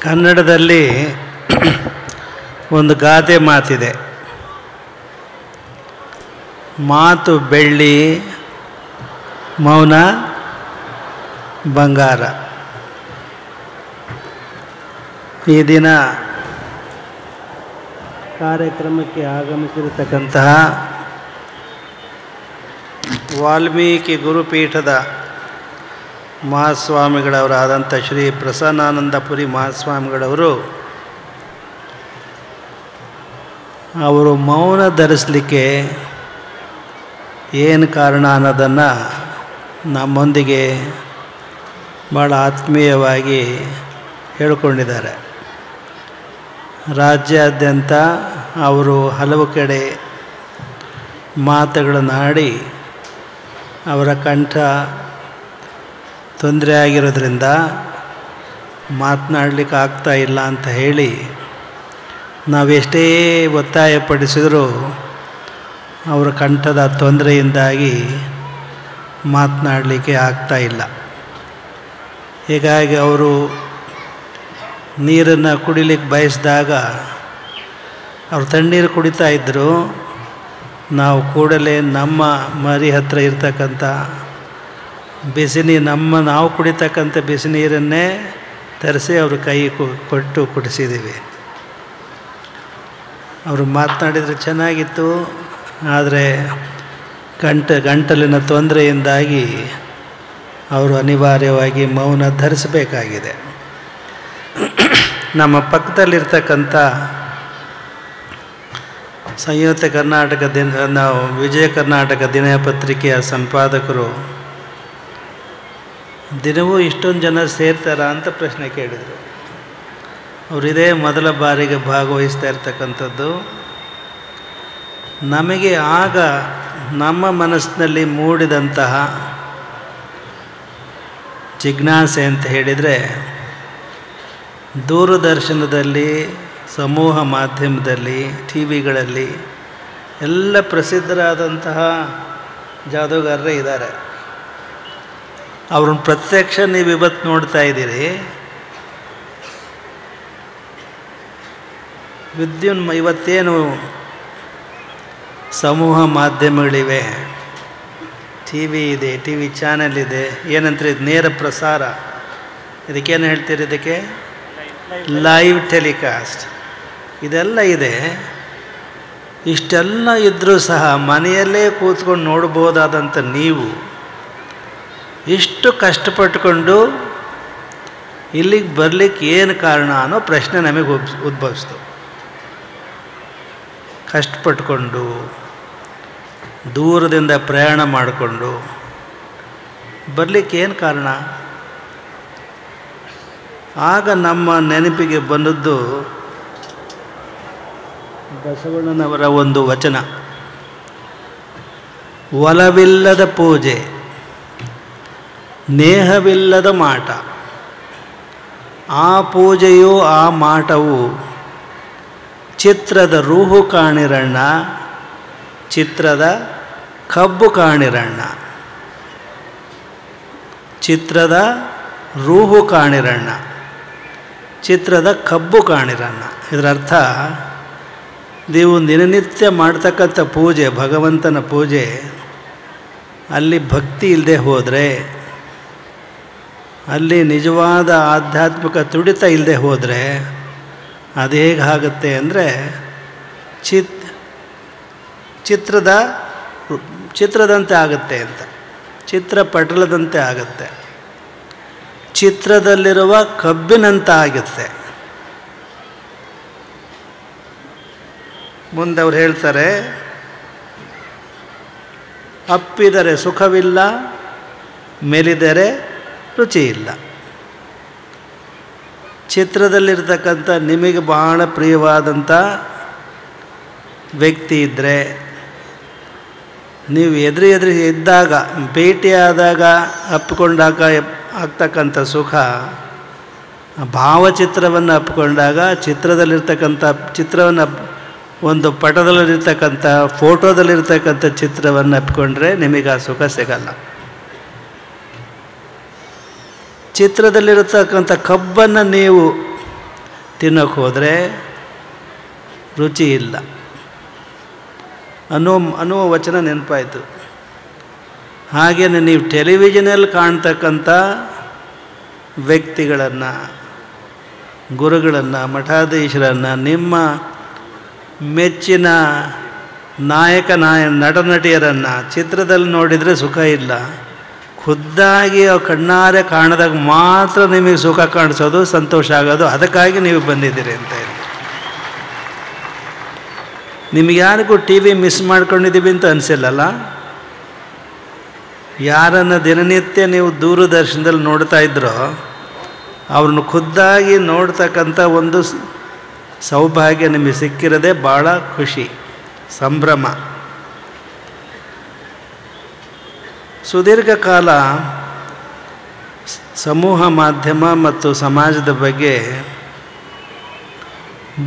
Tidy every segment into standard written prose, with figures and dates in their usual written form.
ಕನ್ನಡದಲ್ಲಿ ಒಂದು ಗಾದೆ ಮಾತಿದೆ, ಮಾತು ಬೆಳ್ಳಿ, ಮೌನ ಬಂಗಾರ. ಈ ದಿನ ಕಾರ್ಯಕ್ರಮಕ್ಕೆ ಆಗಮಿಸಿರತಕ್ಕಂತಹ ವಾಲ್ಮೀಕಿ ಗುರುಪೀಠದ ಮಹಾಸ್ವಾಮಿಗಳವರಾದಂಥ ಶ್ರೀ ಪ್ರಸನ್ನಾನಂದಪುರಿ ಮಹಾಸ್ವಾಮಿಗಳವರು ಅವರು ಮೌನ ಧರಿಸಲಿಕ್ಕೆ ಏನು ಕಾರಣ ಅನ್ನೋದನ್ನು ನಮ್ಮೊಂದಿಗೆ ಭಾಳ ಆತ್ಮೀಯವಾಗಿ ಹೇಳಿಕೊಂಡಿದ್ದಾರೆ. ರಾಜ್ಯಾದ್ಯಂತ ಅವರು ಹಲವು ಕಡೆ ಮಾತುಗಳನ್ನಾಡಿ ಅವರ ಕಂಠ ತೊಂದರೆ ಆಗಿರೋದ್ರಿಂದ ಮಾತನಾಡಲಿಕ್ಕೆ ಆಗ್ತಾ ಇಲ್ಲ ಅಂತ ಹೇಳಿ ನಾವೆಷ್ಟೇ ಒತ್ತಾಯಪಡಿಸಿದರೂ ಅವರ ಕಂಠದ ತೊಂದರೆಯಿಂದಾಗಿ ಮಾತನಾಡಲಿಕ್ಕೆ ಆಗ್ತಾ ಇಲ್ಲ. ಹೀಗಾಗಿ ಅವರು ನೀರನ್ನು ಕುಡಿಲಿಕ್ಕೆ ಬಯಸಿದಾಗ ಅವರು ತಣ್ಣೀರು ಕುಡಿತಾ ಇದ್ದರು. ನಾವು ಕೂಡಲೇ ನಮ್ಮ ಮರಿ ಹತ್ತಿರ ಇರ್ತಕ್ಕಂಥ ನಾವು ಕುಡಿತಕ್ಕಂಥ ಬಿಸಿ ನೀರನ್ನೇ ತರಿಸಿ ಅವ್ರ ಕೈ ಕೊಟ್ಟು ಕುಡಿಸಿದ್ದೀವಿ. ಅವರು ಮಾತನಾಡಿದರೆ ಚೆನ್ನಾಗಿತ್ತು, ಆದರೆ ಗಂಟಲಿನ ತೊಂದರೆಯಿಂದಾಗಿ ಅವರು ಅನಿವಾರ್ಯವಾಗಿ ಮೌನ ಧರಿಸಬೇಕಾಗಿದೆ. ನಮ್ಮ ಪಕ್ಕದಲ್ಲಿರ್ತಕ್ಕಂಥ ಸಂಯುಕ್ತ ಕರ್ನಾಟಕ ವಿಜಯ ಕರ್ನಾಟಕ ದಿನಪತ್ರಿಕೆಯ ಸಂಪಾದಕರು ದಿನವೂ ಇಷ್ಟೊಂದು ಜನ ಸೇರ್ತಾರಾ ಅಂತ ಪ್ರಶ್ನೆ ಕೇಳಿದರು. ಅವರಿದೇ ಮೊದಲ ಬಾರಿಗೆ ಭಾಗವಹಿಸ್ತಾ ಇರ್ತಕ್ಕಂಥದ್ದು. ನಮಗೆ ಆಗ ನಮ್ಮ ಮನಸ್ಸಿನಲ್ಲಿ ಮೂಡಿದಂತಹ ಜಿಜ್ಞಾಸೆ ಅಂತ ಹೇಳಿದರೆ, ದೂರದರ್ಶನದಲ್ಲಿ, ಸಮೂಹ ಮಾಧ್ಯಮದಲ್ಲಿ, ಟಿ ವಿಗಳಲ್ಲಿ ಎಲ್ಲ ಪ್ರಸಿದ್ಧರಾದಂತಹ ಜಾದೂಗಾರರೇ ಇದ್ದಾರೆ. ಅವ್ರನ್ನ ಪ್ರತ್ಯಕ್ಷ ನೀವು ಇವತ್ತು ನೋಡ್ತಾ ಇದ್ದೀರಿ. ಇವತ್ತೇನು ಸಮೂಹ ಮಾಧ್ಯಮಗಳಿವೆ, ಟಿ ವಿ ಇದೆ, ಟಿ ವಿ ಚಾನೆಲ್ ಇದೆ, ಏನಂತಾರೆ ಇದು ನೇರ ಪ್ರಸಾರ, ಇದಕ್ಕೇನು ಹೇಳ್ತೀರಿ, ಇದಕ್ಕೆ ಲೈವ್ ಟೆಲಿಕಾಸ್ಟ್, ಇದೆಲ್ಲ ಇದೆ. ಇಷ್ಟೆಲ್ಲ ಇದ್ದರೂ ಸಹ ಮನೆಯಲ್ಲೇ ಕೂತ್ಕೊಂಡು ನೋಡ್ಬೋದಾದಂಥ ನೀವು ಇಷ್ಟು ಕಷ್ಟಪಟ್ಟುಕೊಂಡು ಇಲ್ಲಿಗೆ ಬರಲಿಕ್ಕೆ ಏನು ಕಾರಣ ಅನ್ನೋ ಪ್ರಶ್ನೆ ನಮಗೆ ಉದ್ಭವಿಸ್ತು. ಕಷ್ಟಪಟ್ಟುಕೊಂಡು ದೂರದಿಂದ ಪ್ರಯಾಣ ಮಾಡಿಕೊಂಡು ಬರಲಿಕ್ಕೆ ಏನು ಕಾರಣ? ಆಗ ನಮ್ಮ ನೆನಪಿಗೆ ಬಂದದ್ದು ಬಸವಣ್ಣನವರ ಒಂದು ವಚನ, ಒಲವಿಲ್ಲದ ಪೂಜೆ, ನೇಹವಿಲ್ಲದ ಮಾಟ, ಆ ಪೂಜೆಯು ಆ ಮಾಟವು ಚಿತ್ರದ ರೂಹು ಕಾಣಿರಣ್ಣ, ಚಿತ್ರದ ಕಬ್ಬು ಕಾಣಿರಣ್ಣ, ಚಿತ್ರದ ರೂಹು ಕಾಣಿರಣ್ಣ, ಚಿತ್ರದ ಕಬ್ಬು ಕಾಣಿರಣ್ಣ. ಇದರರ್ಥ, ನೀವು ದಿನನಿತ್ಯ ಮಾಡ್ತಕ್ಕಂಥ ಪೂಜೆ, ಭಗವಂತನ ಪೂಜೆ, ಅಲ್ಲಿ ಭಕ್ತಿ ಇಲ್ಲದೆ ಹೋದರೆ, ಅಲ್ಲಿ ನಿಜವಾದ ಆಧ್ಯಾತ್ಮಿಕ ತುಡಿತ ಇಲ್ಲದೆ ಹೋದರೆ ಅದು ಹೇಗಾಗುತ್ತೆ ಅಂದರೆ ಚಿತ್ರದಂತೆ ಆಗುತ್ತೆ ಅಂತ, ಚಿತ್ರಪಟಲದಂತೆ ಆಗುತ್ತೆ, ಚಿತ್ರದಲ್ಲಿರುವ ಕಬ್ಬಿನಂತ ಆಗುತ್ತೆ. ಮುಂದೆ ಅವ್ರು ಹೇಳ್ತಾರೆ, ಅಪ್ಪಿದರೆ ಸುಖವಿಲ್ಲ, ಮೆಲಿದರೆ ರುಚಿ ಇಲ್ಲ. ಚಿತ್ರದಲ್ಲಿರ್ತಕ್ಕಂಥ ನಿಮಗೆ ಬಹಳ ಪ್ರಿಯವಾದಂಥ ವ್ಯಕ್ತಿ ಇದ್ದರೆ, ನೀವು ಎದುರು ಇದ್ದಾಗ, ಭೇಟಿಯಾದಾಗ ಅಪ್ಪಿಕೊಂಡಾಗ ಆಗ್ತಕ್ಕಂಥ ಸುಖ, ಭಾವಚಿತ್ರವನ್ನು ಅಪ್ಪಿಕೊಂಡಾಗ ಚಿತ್ರವನ್ನು ಒಂದು ಪಟದಲ್ಲಿರ್ತಕ್ಕಂಥ ಫೋಟೋದಲ್ಲಿರ್ತಕ್ಕಂಥ ಚಿತ್ರವನ್ನು ಅಪ್ಪಿಕೊಂಡ್ರೆ ನಿಮಗೆ ಆ ಸುಖ ಸಿಗಲ್ಲ. ಚಿತ್ರದಲ್ಲಿರತಕ್ಕಂಥ ಕಬ್ಬನ್ನು ನೀವು ತಿನ್ನೋಕ್ಕೆ ಹೋದರೆ ರುಚಿ ಇಲ್ಲ ಅನ್ನುವ ವಚನ ನೆನಪಾಯಿತು. ಹಾಗೆಯೇ ನೀವು ಟೆಲಿವಿಷನಲ್ಲಿ ಕಾಣ್ತಕ್ಕಂಥ ವ್ಯಕ್ತಿಗಳನ್ನು, ಗುರುಗಳನ್ನು, ಮಠಾಧೀಶರನ್ನು, ನಿಮ್ಮ ಮೆಚ್ಚಿನ ನಟ ನಟಿಯರನ್ನು ಚಿತ್ರದಲ್ಲಿ ನೋಡಿದರೆ ಸುಖ ಇಲ್ಲ. ಖುದ್ದಾಗಿ ಕಣ್ಣಾರೆ ಕಾಣದಾಗ ಮಾತ್ರ ನಿಮಗೆ ಸುಖ ಕಾಣಿಸೋದು, ಸಂತೋಷ ಆಗೋದು. ಅದಕ್ಕಾಗಿ ನೀವು ಬಂದಿದ್ದೀರಿ ಅಂತ ಹೇಳಿ. ನಿಮಗೆ ಯಾರಿಗೂ ಟಿ ವಿ ಮಿಸ್ ಮಾಡ್ಕೊಂಡಿದ್ದೀವಿ ಅಂತ ಅನಿಸಿಲ್ಲಲ್ಲ? ಯಾರನ್ನು ದಿನನಿತ್ಯ ನೀವು ದೂರದರ್ಶನದಲ್ಲಿ ನೋಡ್ತಾ ಇದ್ರೋ ಅವ್ರನ್ನ ಖುದ್ದಾಗಿ ನೋಡ್ತಕ್ಕಂಥ ಒಂದು ಸೌಭಾಗ್ಯ ನಿಮಗೆ ಸಿಕ್ಕಿರೋದೇ ಭಾಳ ಖುಷಿ, ಸಂಭ್ರಮ. ಸುದೀರ್ಘ ಕಾಲ ಸಮೂಹ ಮಾಧ್ಯಮ ಮತ್ತು ಸಮಾಜದ ಬಗ್ಗೆ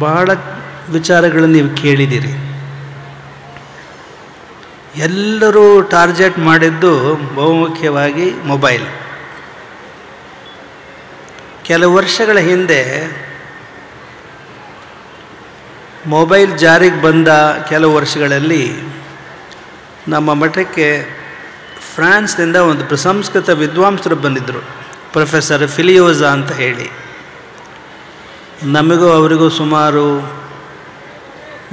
ಬಹಳ ವಿಚಾರಗಳನ್ನು ನೀವು ಕೇಳಿದ್ದೀರಿ. ಎಲ್ಲರೂ ಟಾರ್ಗೆಟ್ ಮಾಡಿದ್ದು ಬಹುಮುಖ್ಯವಾಗಿ ಮೊಬೈಲ್. ಕೆಲವು ವರ್ಷಗಳ ಹಿಂದೆ ಮೊಬೈಲ್ ಜಾರಿಗೆ ಬಂದ ಕೆಲವು ವರ್ಷಗಳಲ್ಲಿ ನಮ್ಮ ಮಠಕ್ಕೆ ಫ್ರಾನ್ಸ್ನಿಂದ ಒಂದು ಸಂಸ್ಕೃತ ವಿದ್ವಾಂಸರು ಬಂದಿದ್ದರು, ಪ್ರೊಫೆಸರ್ ಫಿಲಿಯೋಜಾ ಅಂತ ಹೇಳಿ. ನಮಗೂ ಅವರಿಗೂ ಸುಮಾರು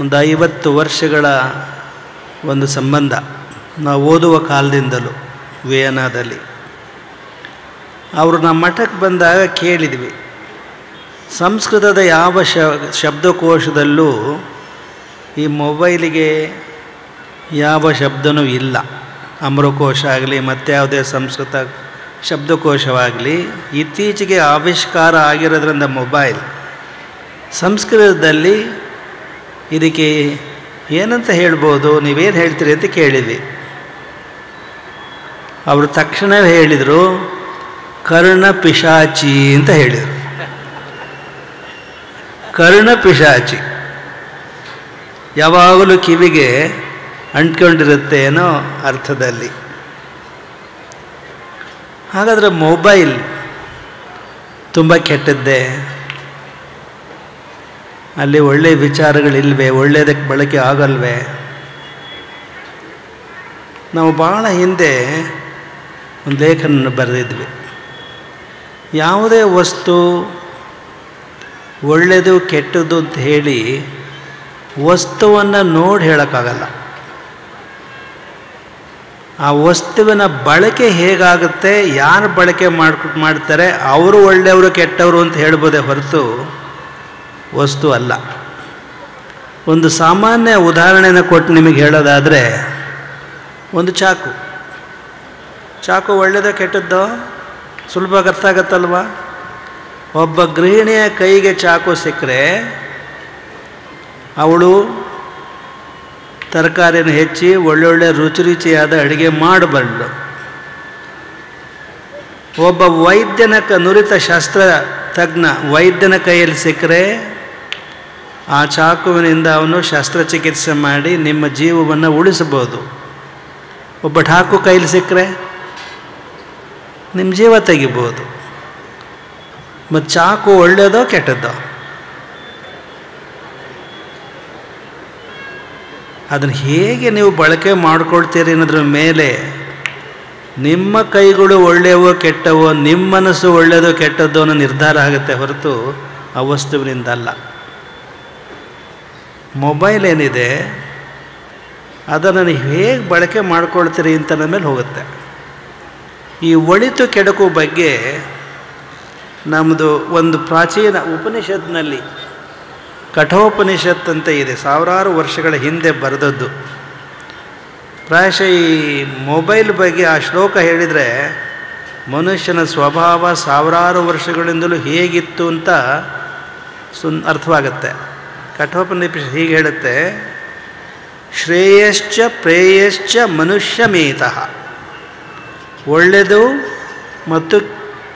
ಒಂದು 50 ವರ್ಷಗಳ ಒಂದು ಸಂಬಂಧ. ನಾವು ಓದುವ ಕಾಲದಿಂದಲೂ ವಿಯೆನಾದಲ್ಲಿ. ಅವರು ನಮ್ಮ ಮಠಕ್ಕೆ ಬಂದಾಗ ಕೇಳಿದ್ವಿ, ಸಂಸ್ಕೃತದ ಯಾವ ಶಬ್ದಕೋಶದಲ್ಲೂ ಈ ಮೊಬೈಲಿಗೆ ಯಾವ ಶಬ್ದನೂ ಇಲ್ಲ. ಅಮರಕೋಶ ಆಗಲಿ ಮತ್ತಾವುದೇ ಸಂಸ್ಕೃತ ಶಬ್ದಕೋಶವಾಗಲಿ ಇತ್ತೀಚೆಗೆ ಆವಿಷ್ಕಾರ ಆಗಿರೋದ್ರಿಂದ ಮೊಬೈಲ್ ಸಂಸ್ಕೃತದಲ್ಲಿ ಇದಕ್ಕೆ ಏನಂತ ಹೇಳ್ಬೋದು, ನೀವೇನು ಹೇಳ್ತೀರಿ ಅಂತ ಕೇಳಿದ್ವಿ. ಅವರು ತಕ್ಷಣವೇ ಹೇಳಿದರು, ಕರ್ಣಪಿಶಾಚಿ ಅಂತ ಹೇಳಿದರು. ಕರ್ಣಪಿಶಾಚಿ ಯಾವಾಗಲೂ ಕಿವಿಗೆ ಅಂಟ್ಕೊಂಡಿರುತ್ತೆ ಅನ್ನೋ ಅರ್ಥದಲ್ಲಿ. ಹಾಗಾದರೆ ಮೊಬೈಲ್ ತುಂಬ ಕೆಟ್ಟದ್ದೇ? ಅಲ್ಲಿ ಒಳ್ಳೆಯ ವಿಚಾರಗಳಿಲ್ವೇ? ಒಳ್ಳೆಯದಕ್ಕೆ ಬಳಕೆ ಆಗಲ್ವೇ? ನಾವು ಭಾಳ ಹಿಂದೆ ಒಂದು ಲೇಖನ ಬರೆದಿದ್ವಿ. ಯಾವುದೇ ವಸ್ತು ಒಳ್ಳೆಯದು ಕೆಟ್ಟದ್ದು ಅಂತ ಹೇಳಿ ವಸ್ತುವನ್ನು ನೋಡಿ ಹೇಳೋಕ್ಕಾಗಲ್ಲ. ಆ ವಸ್ತುವಿನ ಬಳಕೆ ಹೇಗಾಗುತ್ತೆ, ಯಾರು ಬಳಕೆ ಮಾಡ್ತಾರೆ, ಅವರು ಒಳ್ಳೆಯವರು ಕೆಟ್ಟವರು ಅಂತ ಹೇಳ್ಬೋದೇ ಹೊರತು ವಸ್ತು ಅಲ್ಲ. ಒಂದು ಸಾಮಾನ್ಯ ಉದಾಹರಣೆನ ಕೊಟ್ಟು ನಿಮಗೆ ಹೇಳೋದಾದರೆ, ಒಂದು ಚಾಕು ಒಳ್ಳೆಯದೋ ಕೆಟ್ಟದ್ದೋ ಸುಲಭವಾಗಿ ಅರ್ಥ ಆಗತ್ತಲ್ವ? ಒಬ್ಬ ಗೃಹಿಣಿಯ ಕೈಗೆ ಚಾಕು ಸಿಕ್ಕರೆ ಅವಳು ತರಕಾರಿನ ಹೆಚ್ಚಿ ಒಳ್ಳೊಳ್ಳೆ ರುಚಿಯಾದ ಅಡುಗೆ ಮಾಡಬಲ್ಳು. ಒಬ್ಬ ನುರಿತ ಶಾಸ್ತ್ರ ತಜ್ಞ ವೈದ್ಯನ ಕೈಯಲ್ಲಿ ಸಿಕ್ಕರೆ ಆ ಚಾಕುವಿನಿಂದ ಅವನು ಶಸ್ತ್ರಚಿಕಿತ್ಸೆ ಮಾಡಿ ನಿಮ್ಮ ಜೀವವನ್ನು ಉಳಿಸಬಹುದು. ಒಬ್ಬ ಠಾಕು ಕೈಲಿ ಸಿಕ್ಕರೆ ನಿಮ್ಮ ಜೀವ ತೆಗಿಬೋದು. ಮತ್ತು ಚಾಕು ಒಳ್ಳೆಯದೋ ಕೆಟ್ಟದ್ದೋ? ಅದನ್ನು ಹೇಗೆ ನೀವು ಬಳಕೆ ಮಾಡ್ಕೊಳ್ತೀರಿ ಅನ್ನೋದ್ರ ಮೇಲೆ ನಿಮ್ಮ ಕೈಗಳು ಒಳ್ಳೆಯವೋ ಕೆಟ್ಟವೋ, ನಿಮ್ಮ ಮನಸ್ಸು ಒಳ್ಳೆಯದೋ ಕೆಟ್ಟದ್ದೋ ಅನ್ನೋ ನಿರ್ಧಾರ ಆಗುತ್ತೆ ಹೊರತು ಆ ವಸ್ತುವಿನಿಂದಲ್ಲ. ಮೊಬೈಲ್ ಏನಿದೆ ಅದನ್ನು ನೀವು ಹೇಗೆ ಬಳಕೆ ಮಾಡ್ಕೊಳ್ತೀರಿ ಅಂತ ನನ್ನ ಮೇಲೆ ಹೋಗುತ್ತೆ. ಈ ಒಳಿತು ಕೆಡಕು ಬಗ್ಗೆ ನಮ್ಮದು ಒಂದು ಪ್ರಾಚೀನ ಉಪನಿಷತ್ನಲ್ಲಿ, ಕಠೋಪನಿಷತ್ ಅಂತ ಇದೆ, ಸಾವಿರಾರು ವರ್ಷಗಳ ಹಿಂದೆ ಬರೆದದ್ದು. ಪ್ರಾಯಶಃ ಈ ಮೊಬೈಲ್ ಬಗ್ಗೆ ಆ ಶ್ಲೋಕ ಹೇಳಿದರೆ ಮನುಷ್ಯನ ಸ್ವಭಾವ ಸಾವಿರಾರು ವರ್ಷಗಳಿಂದಲೂ ಹೇಗಿತ್ತು ಅಂತ ಅರ್ಥವಾಗುತ್ತೆ. ಕಠೋಪನಿಷತ್ ಹೀಗೆ ಹೇಳುತ್ತೆ, ಶ್ರೇಯಶ್ಚ ಪ್ರೇಯಶ್ಚ ಮನುಷ್ಯಮೇತಃ. ಒಳ್ಳೆಯದು ಮತ್ತು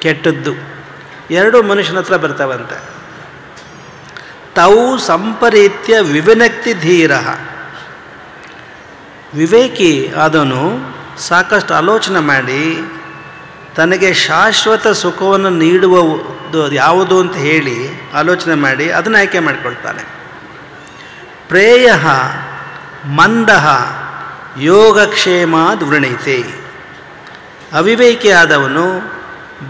ಕೆಟ್ಟದ್ದು ಎರಡೂ ಮನುಷ್ಯನ ಹತ್ರ ಬರ್ತಾವಂತೆ. ತೌ ಸಂಪರೀತ್ಯ ವಿವಿನಕ್ತಿ ಧೀರ. ವಿವೇಕಿ ಆದವನು ಸಾಕಷ್ಟು ಆಲೋಚನೆ ಮಾಡಿ ತನಗೆ ಶಾಶ್ವತ ಸುಖವನ್ನು ನೀಡುವ ಯಾವುದು ಅಂತ ಹೇಳಿ ಆಲೋಚನೆ ಮಾಡಿ ಅದನ್ನು ಆಯ್ಕೆ ಮಾಡಿಕೊಳ್ತಾನೆ. ಪ್ರೇಯ ಮಂದ ಯೋಗಕ್ಷೇಮಾದ್ ವೃಣೀತೆ. ಅವಿವೇಕಿಯಾದವನು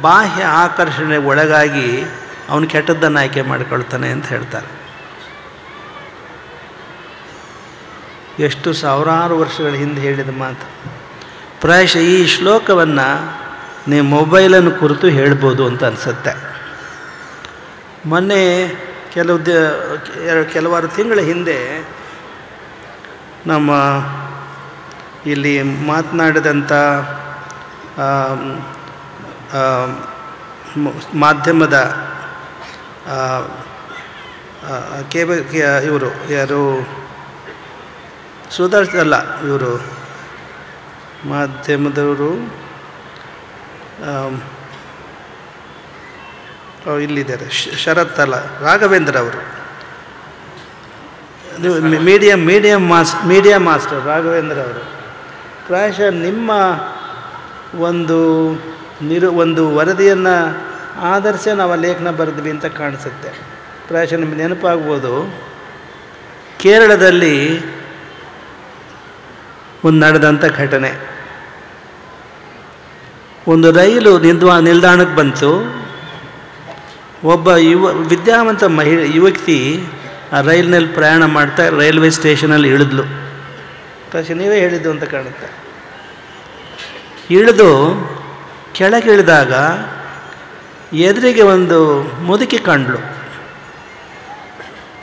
ಬಾಹ್ಯ ಆಕರ್ಷಣೆ ಒಳಗಾಗಿ ಅವನು ಕೆಟ್ಟದ್ದನ್ನು ಆಯ್ಕೆ ಮಾಡಿಕೊಳ್ತಾನೆ ಅಂತ ಹೇಳ್ತಾರೆ. ಎಷ್ಟು ಸಾವಿರಾರು ವರ್ಷಗಳ ಹಿಂದೆ ಹೇಳಿದ ಮಾತು. ಪ್ರಾಯಶಃ ಈ ಶ್ಲೋಕವನ್ನು ನೀವು ಮೊಬೈಲನ್ನು ಕುರಿತು ಹೇಳ್ಬೋದು ಅಂತ ಅನಿಸುತ್ತೆ. ಮೊನ್ನೆ ಕೆಲವಾರು ತಿಂಗಳ ಹಿಂದೆ ನಮ್ಮ ಇಲ್ಲಿ ಮಾತನಾಡಿದಂಥ ಮಾಧ್ಯಮದ ಇವರು ಯಾರು ಸುಧಾರಿಸಲ್ಲ, ಇವರು ಮಾಧ್ಯಮದವರು ಇಲ್ಲಿದ್ದಾರೆ, ಶರತ್ ಅಲ್ಲ, ರಾಘವೇಂದ್ರ ಅವರು, ಮೀಡಿಯಾ ಮಾಸ್ಟರ್ ರಾಘವೇಂದ್ರ ಅವರು. ಪ್ರಾಯಶಃ ನಿಮ್ಮ ಒಂದು ವರದಿಯನ್ನು ಆಧರಿಸಿ ನಾವು ಲೇಖನ ಬರೆದ್ವಿ ಅಂತ ಕಾಣಿಸುತ್ತೆ. ಪ್ರಾಯಶಃ ನಿಮಗೆ ನೆನಪಾಗ್ಬೋದು, ಕೇರಳದಲ್ಲಿ ಒಂದು ನಡೆದಂಥ ಘಟನೆ. ಒಂದು ರೈಲು ನಿಲ್ದಾಣಕ್ಕೆ ಬಂತು. ಒಬ್ಬ ವಿದ್ಯಾವಂತ ಯುವತಿ ಆ ರೈಲಿನಲ್ಲಿ ಪ್ರಯಾಣ ಮಾಡ್ತಾ ರೈಲ್ವೆ ಸ್ಟೇಷನಲ್ಲಿ ಇಳಿದ್ಲು. ತಕ್ಷಣ ನೀವೇ ಹೇಳಿದ್ದು ಅಂತ ಕಾಣುತ್ತೆ. ಇಳಿದು ಕೆಳಗೆ ಇಳಿದಾಗ ಎದುರಿಗೆ ಒಂದು ಮುದುಕಿ ಕಂಡ್ಳು.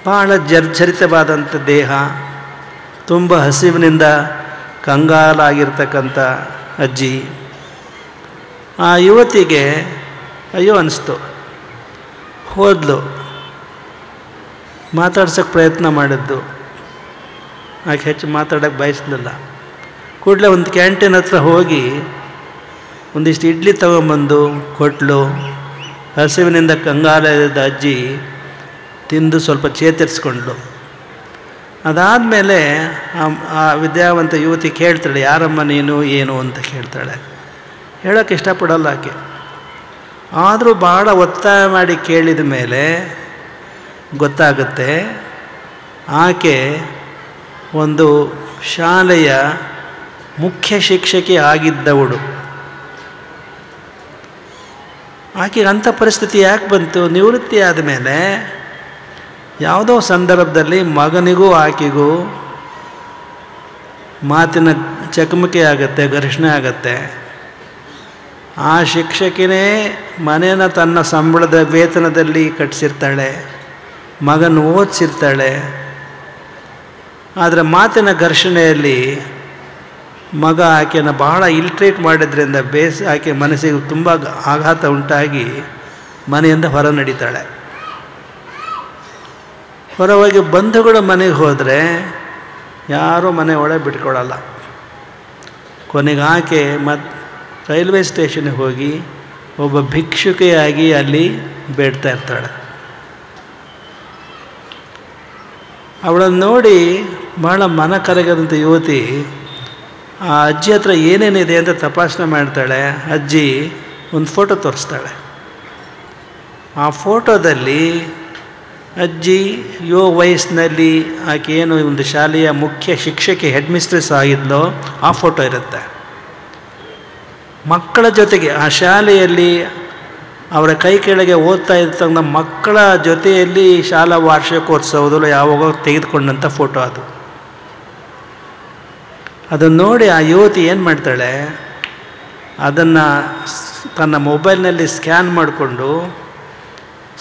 ಬಹಳ ಜರ್ಜರಿತವಾದಂಥ ದೇಹ, ತುಂಬ ಹಸಿವಿನಿಂದ ಕಂಗಾಲಾಗಿರ್ತಕ್ಕಂಥ ಅಜ್ಜಿ. ಆ ಯುವತಿಗೆ ಅಯ್ಯೋ ಅನಿಸ್ತು. ಹೋದ್ಲು, ಮಾತಾಡ್ಸೋಕ್ಕೆ ಪ್ರಯತ್ನ ಮಾಡಿದ್ದು. ಆಕೆ ಹೆಚ್ಚು ಮಾತಾಡೋಕ್ಕೆ ಬಯಸಲಿಲ್ಲ. ಕೂಡಲೇ ಒಂದು ಕ್ಯಾಂಟೀನ್ ಹತ್ರ ಹೋಗಿ ಒಂದಿಷ್ಟು ಇಡ್ಲಿ ತಗೊಂಬಂದು ಕೊಟ್ಲು. ಹಸಿವಿನಿಂದ ಕಂಗಾಲಾದ ಅಜ್ಜಿ ತಿಂದು ಸ್ವಲ್ಪ ಚೇತರಿಸ್ಕೊಂಡ್ಳು. ಅದಾದಮೇಲೆ ಆ ವಿದ್ಯಾವಂತ ಯುವತಿ ಕೇಳ್ತಾಳೆ, ಯಾರಮ್ಮ ನೀನು ಏನು ಅಂತ ಕೇಳ್ತಾಳೆ. ಹೇಳೋಕ್ಕೆ ಇಷ್ಟಪಡಲ್ಲ ಆಕೆ. ಆದರೂ ಭಾಳ ಒತ್ತಾಯ ಮಾಡಿ ಕೇಳಿದ ಮೇಲೆ ಗೊತ್ತಾಗುತ್ತೆ ಆಕೆ ಒಂದು ಶಾಲೆಯ ಮುಖ್ಯ ಶಿಕ್ಷಕಿ ಆಗಿದ್ದವಳು. ಆಕೆಗೆ ಅಂಥ ಪರಿಸ್ಥಿತಿ ಯಾಕೆ ಬಂತು? ನಿವೃತ್ತಿ ಆದಮೇಲೆ ಯಾವುದೋ ಸಂದರ್ಭದಲ್ಲಿ ಮಗನಿಗೂ ಆಕೆಗೂ ಮಾತಿನ ಚಕಮಕಿ ಆಗುತ್ತೆ, ಘರ್ಷಣೆ ಆಗುತ್ತೆ. ಆ ಶಿಕ್ಷಕಿನೇ ಮನೇನ ತನ್ನ ಸಂಬಳದ ವೇತನದಲ್ಲಿ ಕಟ್ಟಿಸಿರ್ತಾಳೆ, ಮಗನ ಓದಿಸಿರ್ತಾಳೆ. ಆದರೆ ಮಾತಿನ ಘರ್ಷಣೆಯಲ್ಲಿ ಮಗ ಆಕೆಯನ್ನು ಬಹಳ ಇಲ್ಟ್ರೇಟ್ ಮಾಡಿದ್ರಿಂದ ಆಕೆ ಮನಸ್ಸಿಗೆ ತುಂಬ ಆಘಾತ ಉಂಟಾಗಿ ಮನೆಯಿಂದ ಹೊರ ನಡೀತಾಳೆ. ಹೊರವಾಗಿ ಬಂಧುಗಳು ಮನೆಗೆ ಹೋದರೆ ಯಾರೂ ಮನೆ ಒಳಗೆ ಬಿಟ್ಕೊಳ್ಳಲ್ಲ. ಕೊನೆಗೆ ಆಕೆ ರೈಲ್ವೆ ಸ್ಟೇಷನ್ಗೆ ಹೋಗಿ ಒಬ್ಬ ಭಿಕ್ಷುಕೆಯಾಗಿ ಅಲ್ಲಿ ಬೇಡ್ತಾ ಇರ್ತಾಳೆ. ಅವಳನ್ನು ನೋಡಿ ಭಾಳ ಮನ ಕರಗದಂಥ ಯುವತಿ ಆ ಅಜ್ಜಿ ಹತ್ರ ಏನೇನಿದೆ ಅಂತ ತಪಾಸಣೆ ಮಾಡ್ತಾಳೆ. ಅಜ್ಜಿ ಒಂದು ಫೋಟೋ ತೋರಿಸ್ತಾಳೆ. ಆ ಫೋಟೋದಲ್ಲಿ ಅಜ್ಜಿ ವಯಸ್ಸಿನಲ್ಲಿ ಆಕೆ ಏನು ಒಂದು ಶಾಲೆಯ ಮುಖ್ಯ ಶಿಕ್ಷಕಿ, ಹೆಡ್ ಮಿಸ್ಟ್ರೆಸ್ ಆಗಿದ್ಲೋ ಆ ಫೋಟೋ ಇರುತ್ತೆ. ಮಕ್ಕಳ ಜೊತೆಗೆ ಆ ಶಾಲೆಯಲ್ಲಿ ಅವರ ಕೈ ಕೆಳಗೆ ಓದ್ತಾ ಇರ್ತಕ್ಕಂಥ ಮಕ್ಕಳ ಜೊತೆಯಲ್ಲಿ ಶಾಲಾ ವಾರ್ಷಿಕೋತ್ಸವದಲ್ಲೂ ಯಾವಾಗ ತೆಗೆದುಕೊಂಡಂಥ ಫೋಟೋ ಅದು. ಅದನ್ನು ನೋಡಿ ಆ ಯುವತಿ ಏನು ಮಾಡ್ತಾಳೆ, ಅದನ್ನು ತನ್ನ ಮೊಬೈಲ್ನಲ್ಲಿ ಸ್ಕ್ಯಾನ್ ಮಾಡಿಕೊಂಡು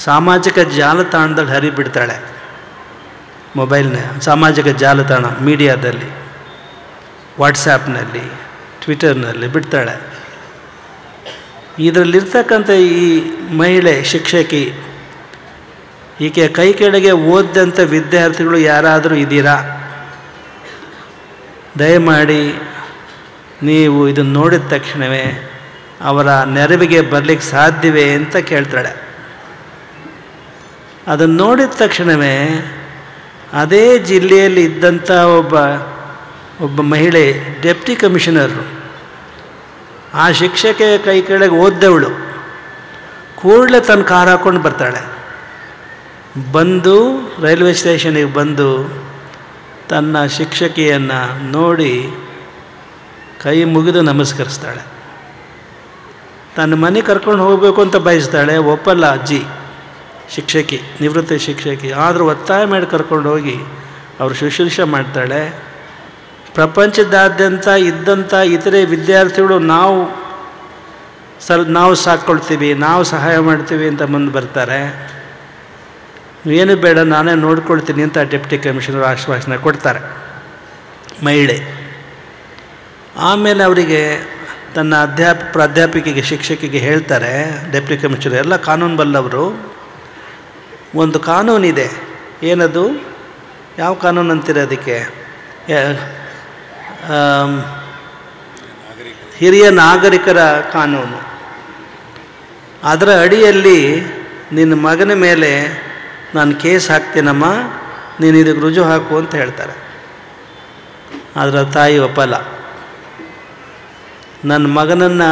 ಸಾಮಾಜಿಕ ಜಾಲತಾಣದಲ್ಲಿ ಹರಿಬಿಡ್ತಾಳೆ. ಸಾಮಾಜಿಕ ಜಾಲತಾಣ ಮೀಡಿಯಾದಲ್ಲಿ, ವಾಟ್ಸಾಪ್ನಲ್ಲಿ, ಟ್ವಿಟರ್ನಲ್ಲಿ ಬಿಡ್ತಾಳೆ. ಇದರಲ್ಲಿರ್ತಕ್ಕಂಥ ಈ ಮಹಿಳೆ ಶಿಕ್ಷಕಿ, ಈಕೆ ಕೈ ಕೆಳಗೆ ಓದಿದಂಥ ವಿದ್ಯಾರ್ಥಿಗಳು ಯಾರಾದರೂ ಇದ್ದೀರಾ? ದಯಮಾಡಿ ನೀವು ಇದನ್ನು ನೋಡಿದ ತಕ್ಷಣವೇ ಅವರ ನೆರವಿಗೆ ಬರಲಿಕ್ಕೆ ಸಾಧ್ಯವೇ ಅಂತ ಕೇಳ್ತಾಳೆ. ಅದನ್ನು ನೋಡಿದ ತಕ್ಷಣವೇ ಅದೇ ಜಿಲ್ಲೆಯಲ್ಲಿ ಇದ್ದಂಥ ಒಬ್ಬ ಮಹಿಳೆ ಡೆಪ್ಟಿ ಕಮಿಷನರು, ಆ ಶಿಕ್ಷಕಿಯ ಕೈ ಕೆಳಗೆ ಓದ್ದವಳು, ಕೂಡಲೇ ತನ್ನ ಕಾರ್ ಹಾಕ್ಕೊಂಡು ಬರ್ತಾಳೆ. ಬಂದು ರೈಲ್ವೆ ಸ್ಟೇಷನಿಗೆ ಬಂದು ತನ್ನ ಶಿಕ್ಷಕಿಯನ್ನು ನೋಡಿ ಕೈ ಮುಗಿದು ನಮಸ್ಕರಿಸ್ತಾಳೆ. ತನ್ನ ಮನೆ ಕರ್ಕೊಂಡು ಹೋಗಬೇಕು ಅಂತ ಬಯಸ್ತಾಳೆ, ಒಪ್ಪಲ್ಲ ಅಜ್ಜಿ, ಶಿಕ್ಷಕಿ, ನಿವೃತ್ತ ಶಿಕ್ಷಕಿ. ಆದರೂ ಒತ್ತಾಯ ಮಾಡಿ ಕರ್ಕೊಂಡು ಹೋಗಿ ಅವರು ಶುಶ್ರೂಷೆ ಮಾಡ್ತಾಳೆ. ಪ್ರಪಂಚದಾದ್ಯಂತ ಇದ್ದಂಥ ಇತರೆ ವಿದ್ಯಾರ್ಥಿಗಳು ನಾವು ಸಾಕ್ಕೊಳ್ತೀವಿ, ನಾವು ಸಹಾಯ ಮಾಡ್ತೀವಿ ಅಂತ ಮುಂದೆ ಬರ್ತಾರೆ. ಏನು ಬೇಡ, ನಾನೇ ನೋಡ್ಕೊಳ್ತೀನಿ ಅಂತ ಡೆಪ್ಟಿ ಕಮಿಷನರ್ ಆಶ್ವಾಸನೆ ಕೊಡ್ತಾರೆ ಮಹಿಳೆ. ಆಮೇಲೆ ಅವರಿಗೆ ತನ್ನ ಪ್ರಾಧ್ಯಾಪಕಿಗೆ ಶಿಕ್ಷಕಿಗೆ ಹೇಳ್ತಾರೆ ಡೆಪ್ಟಿ ಕಮಿಷನರ್, ಎಲ್ಲ ಕಾನೂನು ಬಲ್ಲವರು, ಒಂದು ಕಾನೂನಿದೆ. ಏನದು? ಯಾವ ಕಾನೂನು ಅಂತೀರ ಅದಕ್ಕೆ? ಹಿರಿಯ ನಾಗರಿಕರ ಕಾನೂನು. ಅದರ ಅಡಿಯಲ್ಲಿ ನಿನ್ನ ಮಗನ ಮೇಲೆ ನಾನು ಕೇಸ್ ಹಾಕ್ತೀನಮ್ಮ, ನೀನು ಇದಕ್ಕೆ ರುಜು ಹಾಕು ಅಂತ ಹೇಳ್ತಾರೆ. ಅದರ ತಾಯಿ ಒಪ್ಪಲ್ಲ. ನನ್ನ ಮಗನನ್ನು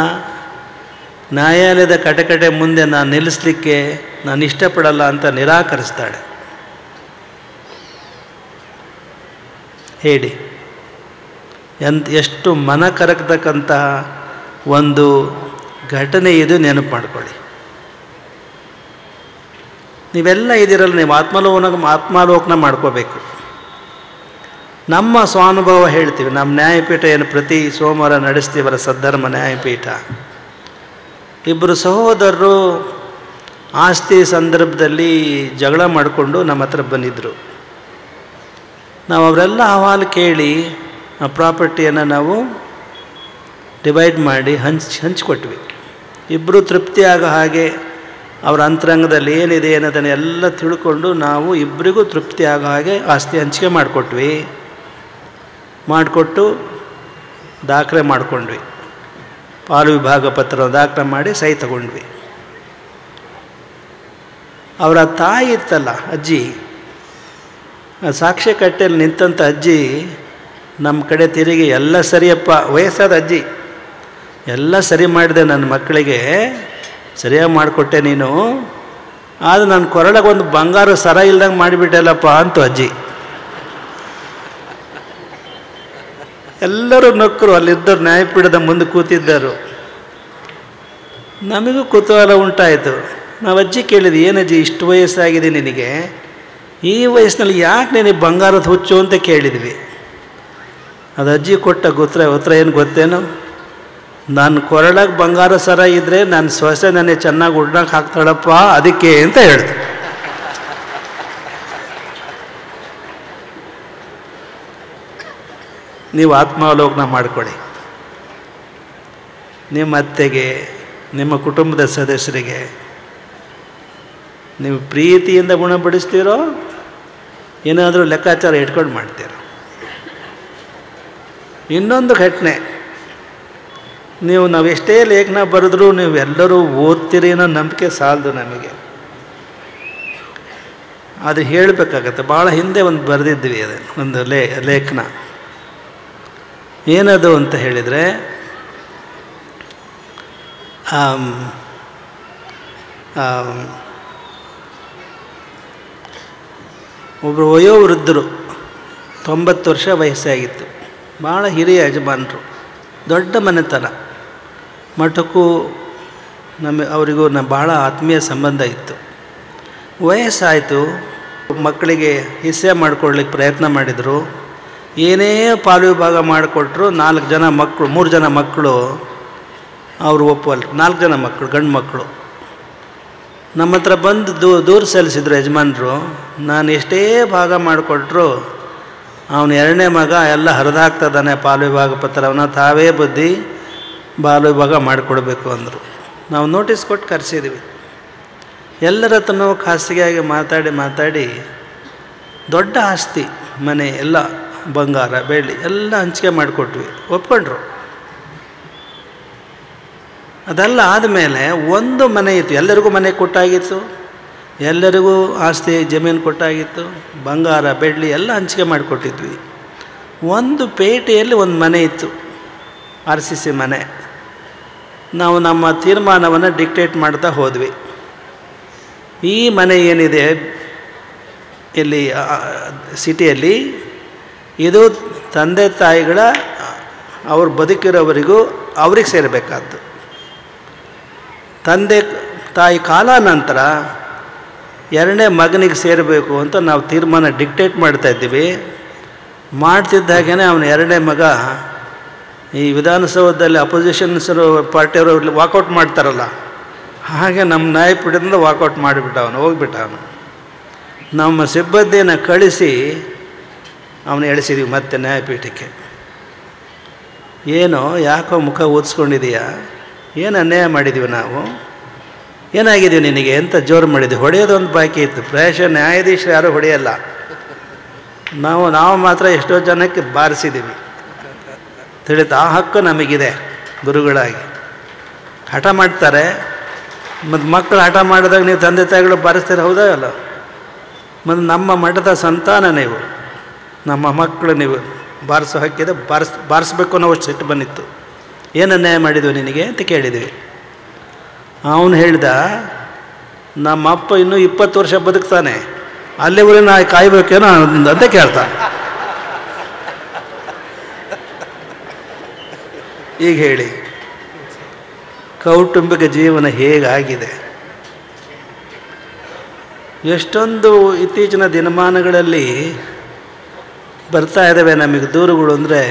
ನ್ಯಾಯಾಲಯದ ಕಟಕಟೆ ಮುಂದೆ ನಾನು ನಿಲ್ಲಿಸಲಿಕ್ಕೆ ನಾನು ಇಷ್ಟಪಡಲ್ಲ ಅಂತ ನಿರಾಕರಿಸ್ತಾಳೆ. ಹೇಳಿ, ಎಷ್ಟು ಮನ ಕರಗತಕ್ಕಂತಹ ಒಂದು ಘಟನೆ ಇದು, ನೆನಪು ಮಾಡ್ಕೊಳ್ಳಿ. ನೀವೆಲ್ಲ ಇದ್ದೀರಲ್ಲ, ನೀವು ಆತ್ಮಾಲೋಕನ ಮಾಡ್ಕೋಬೇಕು. ನಮ್ಮ ಸ್ವಾನುಭವ ಹೇಳ್ತೀವಿ. ನಮ್ಮ ನ್ಯಾಯಪೀಠ ಏನು ಪ್ರತಿ ಸೋಮವಾರ ನಡೆಸ್ತೀವಲ್ಲ, ಸದ್ಧರ್ಮ ನ್ಯಾಯಪೀಠ. ಇಬ್ಬರು ಸಹೋದರರು ಆಸ್ತಿ ಸಂದರ್ಭದಲ್ಲಿ ಜಗಳ ಮಾಡಿಕೊಂಡು ನಮ್ಮ ಹತ್ರ ಬಂದಿದ್ದರು. ನಾವು ಅವರೆಲ್ಲ ಅಹವಾಲು ಕೇಳಿ ಆ ಪ್ರಾಪರ್ಟಿಯನ್ನು ನಾವು ಡಿವೈಡ್ ಮಾಡಿ ಹಂಚಿಕೊಟ್ವಿ. ಇಬ್ಬರು ತೃಪ್ತಿ ಆಗೋ ಹಾಗೆ ಅವರ ಅಂತರಂಗದಲ್ಲಿ ಏನಿದೆ ಅನ್ನೋದನ್ನು ಎಲ್ಲ ತಿಳ್ಕೊಂಡು ನಾವು ಇಬ್ಬರಿಗೂ ತೃಪ್ತಿ ಆಗೋ ಹಾಗೆ ಆಸ್ತಿ ಹಂಚಿಕೆ ಮಾಡಿಕೊಟ್ಟು ದಾಖಲೆ ಮಾಡಿಕೊಂಡ್ವಿ. ಪಾಲು ವಿಭಾಗ ಪತ್ರ ದಾಖಲೆ ಮಾಡಿ ಸಹಿ ತಗೊಂಡ್ವಿ. ಅವರ ತಾಯಿ ಇತ್ತಲ್ಲ ಅಜ್ಜಿ, ಸಾಕ್ಷ್ಯ ಕಟ್ಟೆಯಲ್ಲಿ ನಿಂತಂಥ ಅಜ್ಜಿ ನಮ್ಮ ಕಡೆ ತಿರುಗಿ, ಎಲ್ಲ ಸರಿಯಪ್ಪ, ವಯಸ್ಸಾದ ಅಜ್ಜಿ, ಎಲ್ಲ ಸರಿ ಮಾಡಿದೆ, ನನ್ನ ಮಕ್ಕಳಿಗೆ ಸರಿಯಾಗಿ ಮಾಡಿಕೊಟ್ಟೆ ನೀನು, ಆದರೆ ನನ್ನ ಕೊರಳಗೆ ಒಂದು ಬಂಗಾರ ಸರ ಇಲ್ದಂಗೆ ಮಾಡಿಬಿಟ್ಟಲ್ಲಪ್ಪ ಅಂತ ಅಜ್ಜಿ. ಎಲ್ಲರೂ ನಕ್ಕರು, ಅಲ್ಲಿದ್ದವ್ರು ನ್ಯಾಯಪೀಠದ ಮುಂದೆ ಕೂತಿದ್ದರು. ನಮಗೂ ಕುತೂಹಲ ಉಂಟಾಯಿತು. ನಾವು ಅಜ್ಜಿ ಕೇಳಿದ್ವಿ, ಏನಜ್ಜಿ ಇಷ್ಟು ವಯಸ್ಸಾಗಿದೆ ನಿನಗೆ, ಈ ವಯಸ್ಸಿನಲ್ಲಿ ಯಾಕೆ ನಿನಗೆ ಬಂಗಾರದ ಹುಚ್ಚು ಅಂತ ಕೇಳಿದ್ವಿ. ಅದು ಅಜ್ಜಿ ಕೊಟ್ಟ ಉತ್ತರ ಏನು ಗೊತ್ತೇನು? ನನ್ನ ಕೊರಳಾಗ ಬಂಗಾರ ಸರ ಇದ್ದರೆ ನನ್ನ ಸೊಸೆ ನನಗೆ ಚೆನ್ನಾಗಿ ಉಡ್ನಕ್ಕೆ ಹಾಕ್ತಾಳಪ್ಪ, ಅದಕ್ಕೆ ಅಂತ ಹೇಳ್ದು. ನೀವು ಆತ್ಮಾವಲೋಕನ ಮಾಡಿಕೊಳ್ಳಿ. ನಿಮ್ಮ ಅತ್ತೆಗೆ, ನಿಮ್ಮ ಕುಟುಂಬದ ಸದಸ್ಯರಿಗೆ ನೀವು ಪ್ರೀತಿಯಿಂದ ಗುಣಪಡಿಸ್ತೀರೋ ಏನಾದರೂ ಲೆಕ್ಕಾಚಾರ ಇಟ್ಕೊಂಡು ಮಾಡ್ತೀರೋ. ಇನ್ನೊಂದು ಘಟನೆ, ನಾವು ಎಷ್ಟೇ ಲೇಖನ ಬರೆದ್ರೂ ನೀವು ಎಲ್ಲರೂ ಓದ್ತೀರಿ ಅನ್ನೋ ನಂಬಿಕೆ ಸಾಲದು ನಮಗೆ. ಅದು ಹೇಳಬೇಕಾಗತ್ತೆ. ಭಾಳ ಹಿಂದೆ ಒಂದು ಬರೆದಿದ್ವಿ, ಅದು ಒಂದು ಲೇಖನ. ಏನದು ಅಂತ ಹೇಳಿದರೆ, ಒಬ್ಬರು ವಯೋವೃದ್ಧರು, 90 ವರ್ಷ ವಯಸ್ಸಾಗಿತ್ತು, ಭಾಳ ಹಿರಿಯ ಯಜಮಾನರು, ದೊಡ್ಡ ಮನೆತನ. ಮಠಕ್ಕೂ ಅವರಿಗೂ ಭಾಳ ಆತ್ಮೀಯ ಸಂಬಂಧ ಇತ್ತು. ವಯಸ್ಸಾಯಿತು, ಮಕ್ಕಳಿಗೆ ಹಿಸ್ಸೆ ಮಾಡಿಕೊಡ್ಲಿಕ್ಕೆ ಪ್ರಯತ್ನ ಮಾಡಿದರು. ಏನೇ ಪಾಲು ವಿಭಾಗ ಮಾಡಿಕೊಟ್ರು 4 ಜನ ಮಕ್ಕಳು, 3 ಜನ ಮಕ್ಕಳು ಅವರು ಒಪ್ಪಲ್ಲ. 4 ಜನ ಮಕ್ಕಳು, ಗಂಡು ಮಕ್ಕಳು ನಮ್ಮ ಹತ್ರ ಬಂದು ದೂರ ಸಲ್ಲಿಸಿದ್ರು ಯಜಮಾನರು. ನಾನು ಎಷ್ಟೇ ಭಾಗ ಮಾಡಿಕೊಟ್ರು ಅವನು 2ನೇ ಮಗ ಎಲ್ಲ ಹರಿದಾಗ್ತದಾನೆ ಪಾಲು ವಿಭಾಗ ಪತ್ರವನ್ನು, ತಾವೇ ಬುದ್ಧಿ ಬಾಲು ವಿಭಾಗ ಮಾಡಿಕೊಡ್ಬೇಕು ಅಂದರು. ನಾವು ನೋಟಿಸ್ ಕೊಟ್ಟು ಕರೆಸಿದ್ವಿ. ಎಲ್ಲರ ಹತ್ರನೂ ಖಾಸಗಿಯಾಗಿ ಮಾತಾಡಿ ದೊಡ್ಡ ಆಸ್ತಿ, ಮನೆ ಎಲ್ಲ, ಬಂಗಾರ ಬೆಳ್ಳಿ ಎಲ್ಲ ಹಂಚಿಕೆ ಮಾಡಿಕೊಟ್ವಿ. ಒಪ್ಕೊಂಡ್ರು. ಅದೆಲ್ಲ ಆದಮೇಲೆ ಒಂದು ಮನೆ ಇತ್ತು, ಎಲ್ಲರಿಗೂ ಮನೆ ಕೊಟ್ಟಾಗಿತ್ತು, ಎಲ್ಲರಿಗೂ ಆಸ್ತಿ ಜಮೀನು ಕೊಟ್ಟಾಗಿತ್ತು, ಬಂಗಾರ ಬೆಳ್ಳಿ ಎಲ್ಲ ಹಂಚಿಕೆ ಮಾಡಿಕೊಟ್ಟಿದ್ವಿ. ಒಂದು ಪೇಟೆಯಲ್ಲಿ ಒಂದು ಮನೆ ಇತ್ತು, RCC ಮನೆ. ನಾವು ನಮ್ಮ ತೀರ್ಮಾನವನ್ನು ಡಿಕ್ಟೇಟ್ ಮಾಡ್ತಾ ಹೋದ್ವಿ. ಈ ಮನೆ ಏನಿದೆ ಇಲ್ಲಿ ಸಿಟಿಯಲ್ಲಿ, ಇದು ತಂದೆ ತಾಯಿಗಳ ಅವ್ರು ಬದುಕಿರೋವರೆಗೂ ಅವ್ರಿಗೆ ಸೇರಬೇಕಾದ್ದು. ತಂದೆ ತಾಯಿ ಕಾಲ ನಂತರ ಎರಡನೇ ಮಗನಿಗೆ ಸೇರಬೇಕು ಅಂತ ನಾವು ತೀರ್ಮಾನ ಡಿಕ್ಟೇಟ್ ಮಾಡ್ತಾಯಿದ್ದೀವಿ. ಮಾಡ್ತಿದ್ದಾಗೇ ಅವನು ಎರಡನೇ ಮಗ ಈ ವಿಧಾನಸೌಧದಲ್ಲಿ ಅಪೋಸಿಷನ್ಸರು ಪಾರ್ಟಿಯವರು ವಾಕೌಟ್ ಮಾಡ್ತಾರಲ್ಲ, ಹಾಗೆ ನಮ್ಮ ನ್ಯಾಯಪೀಠದಿಂದ ವಾಕೌಟ್ ಮಾಡಿಬಿಟ್ಟ ಅವನು, ಹೋಗ್ಬಿಟ್ಟ ಅವನು. ನಮ್ಮ ಸಿಬ್ಬಂದಿಯನ್ನು ಕಳಿಸಿ ಅವನು ಎಳಿಸಿದ್ದೀವಿ ಮತ್ತೆ ನ್ಯಾಯಪೀಠಕ್ಕೆ. ಏನೋ ಯಾಕೋ ಮುಖ ಓದಿಸ್ಕೊಂಡಿದೀಯಾ, ಏನು ಅನ್ಯಾಯ ಮಾಡಿದ್ದೀವಿ ನಾವು, ಏನಾಗಿದ್ದೀವಿ ನಿನಗೆ ಅಂತ ಜೋರು ಮಾಡಿದ್ವಿ. ಹೊಡೆಯೋದೊಂದು ಬಾಕಿ ಇತ್ತು. ಪ್ರಾಯಶಃ ನ್ಯಾಯಾಧೀಶರು ಯಾರೂ ಹೊಡೆಯಲ್ಲ, ನಾವು ಮಾತ್ರ ಎಷ್ಟೋ ಜನಕ್ಕೆ ಬಾರಿಸಿದ್ದೀವಿ. ತಿಳಿತು, ಆ ಹಕ್ಕು ನಮಗಿದೆ ಗುರುಗಳಾಗಿ. ಹಠ ಮಾಡ್ತಾರೆ, ಮತ್ತು ಮಕ್ಕಳು ಹಠ ಮಾಡಿದಾಗ ನೀವು ತಂದೆ ತಾಯಿಗಳು ಬಾರಿಸ್ತೀರ, ಹೌದಾ ಅಲ್ಲ? ಮತ್ತು ನಮ್ಮ ಮಠದ ಸಂತಾನ ನೀವು, ನಮ್ಮ ಮಕ್ಕಳು ನೀವು ಬಾರಿಸೋ ಹಕ್ಕಿದೆ, ಬಾರಿಸ್ಬೇಕು ಅನ್ನೋ ಅಷ್ಟು ಸಿಟ್ಟು ಬಂದಿತ್ತು. ಏನು ಅನ್ಯಾಯ ಮಾಡಿದ್ವಿ ನಿನಗೆ ಅಂತ ಕೇಳಿದ್ವಿ. ಅವನು ಹೇಳ್ದ, ನಮ್ಮ ಅಪ್ಪ ಇನ್ನೂ 20 ವರ್ಷ ಬದುಕ್ತಾನೆ, ಅಲ್ಲಿವರೆಗೂ ನಾ ಕಾಯ್ಬೇಕೇನೋ ಅಂತ ಕೇಳ್ತಾ. ಈಗ ಹೇಳಿ, ಕೌಟುಂಬಿಕ ಜೀವನ ಹೇಗಾಗಿದೆ. ಎಷ್ಟೊಂದು ಇತ್ತೀಚಿನ ದಿನಮಾನಗಳಲ್ಲಿ ಬರ್ತಾ ಇದ್ದಾವೆ ನಮಗೆ ದೂರುಗಳು. ಅಂದರೆ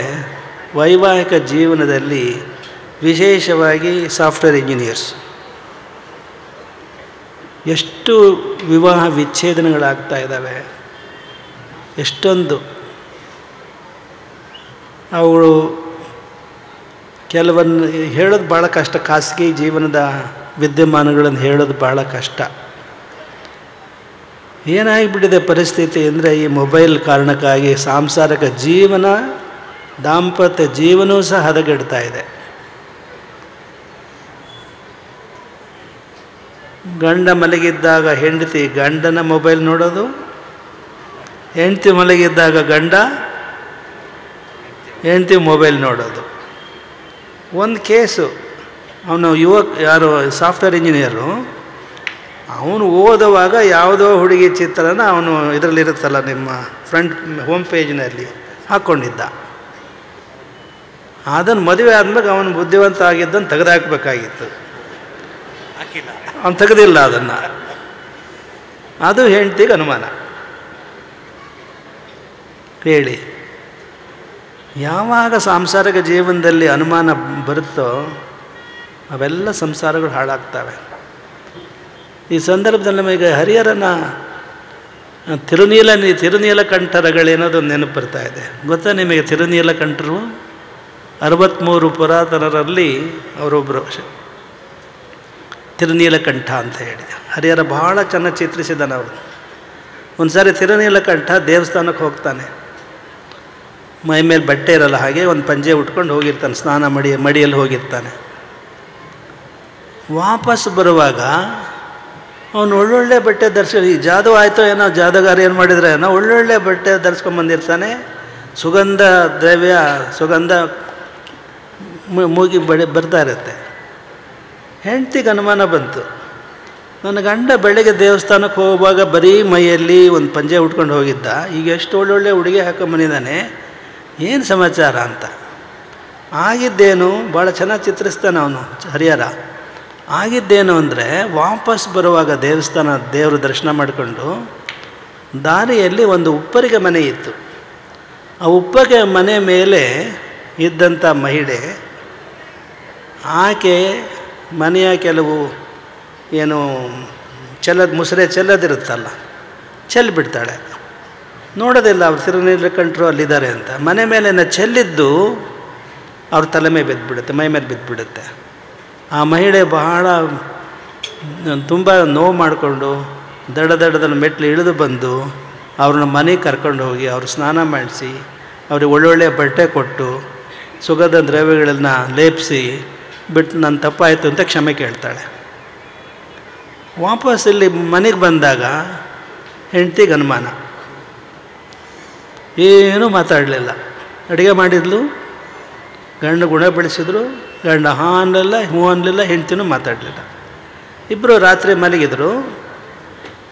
ವೈವಾಹಿಕ ಜೀವನದಲ್ಲಿ ವಿಶೇಷವಾಗಿ ಸಾಫ್ಟ್ವೇರ್ ಇಂಜಿನಿಯರ್ಸ್ ಎಷ್ಟು ವಿವಾಹ ವಿಚ್ಛೇದನಗಳಾಗ್ತಾ ಇದ್ದಾವೆ. ಎಷ್ಟೊಂದು ಅವಳು ಕೆಲವನ್ನು ಹೇಳೋದು ಭಾಳ ಕಷ್ಟ. ಖಾಸಗಿ ಜೀವನದ ವಿದ್ಯಮಾನಗಳನ್ನು ಹೇಳೋದು ಭಾಳ ಕಷ್ಟ. ಏನಾಗಿಬಿಟ್ಟಿದೆ ಪರಿಸ್ಥಿತಿ ಅಂದರೆ, ಈ ಮೊಬೈಲ್ ಕಾರಣಕ್ಕಾಗಿ ಸಾಂಸಾರಿಕ ಜೀವನ, ದಾಂಪತ್ಯ ಜೀವನವೂ ಸಹ ಹದಗೆಡ್ತಾ ಇದೆ. ಗಂಡ ಮಲಗಿದ್ದಾಗ ಹೆಂಡತಿ ಗಂಡನ ಮೊಬೈಲ್ ನೋಡೋದು, ಹೆಂಡತಿ ಮಲಗಿದ್ದಾಗ ಗಂಡ ಹೆಂಡತಿ ಮೊಬೈಲ್ ನೋಡೋದು. ಒಂದು ಕೇಸು, ಅವನು ಯಾರು ಸಾಫ್ಟ್ವೇರ್ ಇಂಜಿನಿಯರು, ಅವನು ಓದುವಾಗ ಯಾವುದೋ ಹುಡುಗಿ ಚಿತ್ರನ ಅವನು ಇದರಲ್ಲಿರುತ್ತಲ್ಲ ನಿಮ್ಮ ಫ್ರಂಟ್ ಹೋಮ್ ಪೇಜ್ನಲ್ಲಿ ಹಾಕ್ಕೊಂಡಿದ್ದ. ಅದನ್ನು ಮದುವೆ ಆದ್ಮೇಲೆ ಅವನು ಬುದ್ಧಿವಂತ ಆಗಿದ್ದನ್ನು ತೆಗೆದುಹಾಕಬೇಕಾಗಿತ್ತು, ಅವನು ತೆಗೆದಿಲ್ಲ ಅದನ್ನು. ಅದು ಹೆಂಡತಿಗೆ ಅನುಮಾನ. ಹೇಳಿ, ಯಾವಾಗ ಸಾಂಸಾರಿಕ ಜೀವನದಲ್ಲಿ ಅನುಮಾನ ಬರುತ್ತೋ ಅವೆಲ್ಲ ಸಂಸಾರಗಳು ಹಾಳಾಗ್ತವೆ. ಈ ಸಂದರ್ಭದಲ್ಲಿ ನಮಗೆ ಹರಿಹರನ ತಿರುನೀಲಕಂಠರಗಳೇನೋದು ನೆನಪು ಬರ್ತಾ ಇದೆ. ಗೊತ್ತಾ ನಿಮಗೆ? ತಿರುನೀಲಕಂಠರು 63 ಪುರಾತನರಲ್ಲಿ ಅವರೊಬ್ಬರು, ತಿರುನೀಲಕಂಠ ಅಂತ ಹೇಳಿ. ಹರಿಹರ ಬಹಳ ಚೆನ್ನಾಗಿ ಚಿತ್ರಿಸಿದ್ದಾನೆ ಅವರು. ಒಂದು ಸಾರಿ ತಿರುನೀಲಕಂಠ ದೇವಸ್ಥಾನಕ್ಕೆ ಹೋಗ್ತಾನೆ. ಮೈ ಮೇಲೆ ಬಟ್ಟೆ ಇರಲ್ಲ, ಹಾಗೆ ಒಂದು ಪಂಜೆ ಉಟ್ಕೊಂಡು ಹೋಗಿರ್ತಾನೆ, ಸ್ನಾನ ಮಡಿಯಲ್ಲಿ ಹೋಗಿರ್ತಾನೆ. ವಾಪಸ್ ಬರುವಾಗ ಅವನು ಒಳ್ಳೊಳ್ಳೆ ಬಟ್ಟೆ ಧರಿಸಿ, ಜಾದು ಆಯಿತೋ ಏನೋ, ಜಾದಗಾರ ಏನು ಮಾಡಿದ್ರೆ ಏನೋ, ಒಳ್ಳೊಳ್ಳೆ ಬಟ್ಟೆ ಧರಿಸ್ಕೊಂಬಂದಿರ್ತಾನೆ. ಸುಗಂಧ ದ್ರವ್ಯ, ಸುಗಂಧ ಮೂಗಿ ಬರ್ತಾ ಇರುತ್ತೆ. ಹೆಂಡ್ತಿಗೆ ಅನುಮಾನ ಬಂತು, ನನ್ನ ಗಂಡ ಬೆಳಗ್ಗೆ ದೇವಸ್ಥಾನಕ್ಕೆ ಹೋಗುವಾಗ ಬರೀ ಮೈಯಲ್ಲಿ ಒಂದು ಪಂಜೆ ಉಟ್ಕೊಂಡು ಹೋಗಿದ್ದ, ಈಗ ಎಷ್ಟು ಒಳ್ಳೊಳ್ಳೆ ಉಡುಗೆ ಹಾಕೊಂಬಂದಿದ್ದಾನೆ, ಏನು ಸಮಾಚಾರ ಅಂತ. ಆಗಿದ್ದೇನು, ಭಾಳ ಚೆನ್ನಾಗಿ ಚಿತ್ರಿಸ್ತಾನೆ ಅವನು ಹರಿಹರ. ಆಗಿದ್ದೇನು ಅಂದರೆ, ವಾಪಸ್ ಬರುವಾಗ ದೇವರ ದರ್ಶನ ಮಾಡಿಕೊಂಡು ದಾರಿಯಲ್ಲಿ ಒಂದು ಉಪ್ಪರಿಗೆ ಮನೆ ಇತ್ತು. ಆ ಉಪ್ಪರಿಗೆ ಮನೆ ಮೇಲೆ ಇದ್ದಂಥ ಮಹಿಳೆ, ಆಕೆ ಮನೆಯ ಕೆಲವು ಏನು ಮುಸುರೆ ಚೆಲ್ಲದಿರುತ್ತಲ್ಲ, ಚೆಲ್ಲಿಬಿಡ್ತಾಳೆ. ನೋಡೋದಿಲ್ಲ ಅವ್ರು ತಿರುನೀಲಕಂಠರು ಅಲ್ಲಿದ್ದಾರೆ ಅಂತ. ಮನೆ ಮೇಲೆ ಚೆಲ್ಲಿದ್ದು ಅವ್ರ ತಲೆ ಮೇಲೆ ಬಿದ್ದುಬಿಡುತ್ತೆ, ಮೈ ಮೇಲೆ ಬಿದ್ದುಬಿಡುತ್ತೆ. ಆ ಮಹಿಳೆ ಬಹಳ ತುಂಬ ನೋವು ಮಾಡಿಕೊಂಡು ದಡದಲ್ಲಿ ಮೆಟ್ಲು ಇಳಿದು ಬಂದು ಅವ್ರನ್ನ ಮನೆಗೆ ಕರ್ಕೊಂಡು ಹೋಗಿ ಅವ್ರು ಸ್ನಾನ ಮಾಡಿಸಿ ಅವ್ರಿಗೆ ಒಳ್ಳೊಳ್ಳೆ ಬಟ್ಟೆ ಕೊಟ್ಟು ಸುಗಂಧ ದ್ರವ್ಯಗಳನ್ನು ಲೇಪಿಸಿ ಬಿಟ್ಟು ನನ್ನ ತಪ್ಪಾಯಿತು ಅಂತ ಕ್ಷಮೆ ಕೇಳ್ತಾಳೆ. ವಾಪಸ್ ಇಲ್ಲಿ ಮನೆಗೆ ಬಂದಾಗ ಹೆಂಡ್ತಿಗೆ ಅನುಮಾನ, ಏನೂ ಮಾತಾಡಲಿಲ್ಲ. ಅಡುಗೆ ಮಾಡಿದ್ಲು, ಗಂಡ ಗುಣ ಬೆಳೆಸಿದ್ರು, ಗಂಡ ಹಾಂ ಅನ್ನಲಿಲ್ಲ, ಹ್ಞೂ ಅನ್ನಲಿಲ್ಲ, ಹೆಂಡ್ತಿನೂ ಮಾತಾಡಲಿಲ್ಲ. ಇಬ್ಬರು ರಾತ್ರಿ ಮಲಗಿದ್ರು.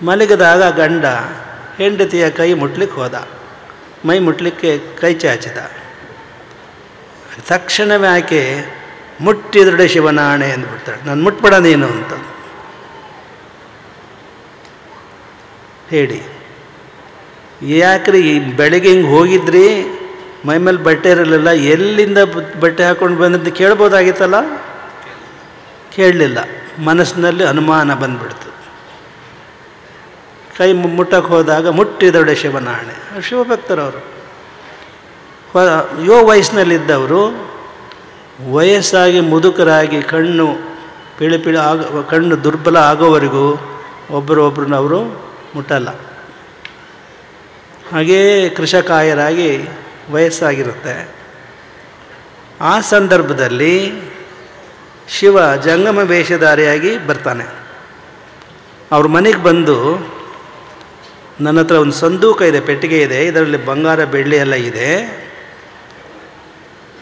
ಮಲಗಿದಾಗ ಗಂಡ ಹೆಂಡತಿಯ ಕೈ ಮುಟ್ಲಿಕ್ಕೆ ಹೋದ, ಮೈ ಮುಟ್ಲಿಕ್ಕೆ ಕೈ ಚಾಚಿದ. ತಕ್ಷಣವೇ ಆಕೆ ಮುಟ್ಟಿದ್ರೆ ಶಿವನಾಣೆ ಅಂದ್ಬಿಡ್ತಾಳೆ, ನಾನು ಮುಟ್ಬೇಡ ನೀನು ಅಂತ ಹೇಳಿ. ಯಾಕ್ರಿ ಬೆಳಗ್ಗೆ ಹಿಂಗೆ ಹೋಗಿದ್ರಿ, ಮೈ ಮೇಲೆ ಬಟ್ಟೆ ಇರಲಿಲ್ಲ, ಎಲ್ಲಿಂದ ಬಟ್ಟೆ ಹಾಕ್ಕೊಂಡು ಬಂದಂತ ಕೇಳ್ಬೋದಾಗಿತ್ತಲ್ಲ, ಕೇಳಲಿಲ್ಲ. ಮನಸ್ಸಿನಲ್ಲಿ ಅನುಮಾನ ಬಂದ್ಬಿಡ್ತು. ಕೈ ಮುಟ್ಟಕ್ಕೆ ಹೋದಾಗ ಮುಟ್ಟಿದೊಡೆ ಶಿವನಾಣೆ. ಶಿವಭಕ್ತರವರು ಯುವ ವಯಸ್ಸಿನಲ್ಲಿದ್ದವರು ವಯಸ್ಸಾಗಿ ಮುದುಕರಾಗಿ ಕಣ್ಣು ಪಿಳಿ ಕಣ್ಣು ದುರ್ಬಲ ಆಗೋವರೆಗೂ ಒಬ್ಬರೊಬ್ಬರನ್ನವರು ಮುಟ್ಟಲ್ಲ. ಹಾಗೇ ಕೃಷಕಾಯರಾಗಿ ವಯಸ್ಸಾಗಿರುತ್ತೆ. ಆ ಸಂದರ್ಭದಲ್ಲಿ ಶಿವ ಜಂಗಮ ವೇಷಧಾರಿಯಾಗಿ ಬರ್ತಾನೆ. ಅವ್ರ ಮನೆಗೆ ಬಂದು, ನನ್ನ ಹತ್ರ ಒಂದು ಸಂದೂಕ ಇದೆ, ಪೆಟ್ಟಿಗೆ ಇದೆ, ಇದರಲ್ಲಿ ಬಂಗಾರ ಬೆಳ್ಳಿ ಎಲ್ಲ ಇದೆ,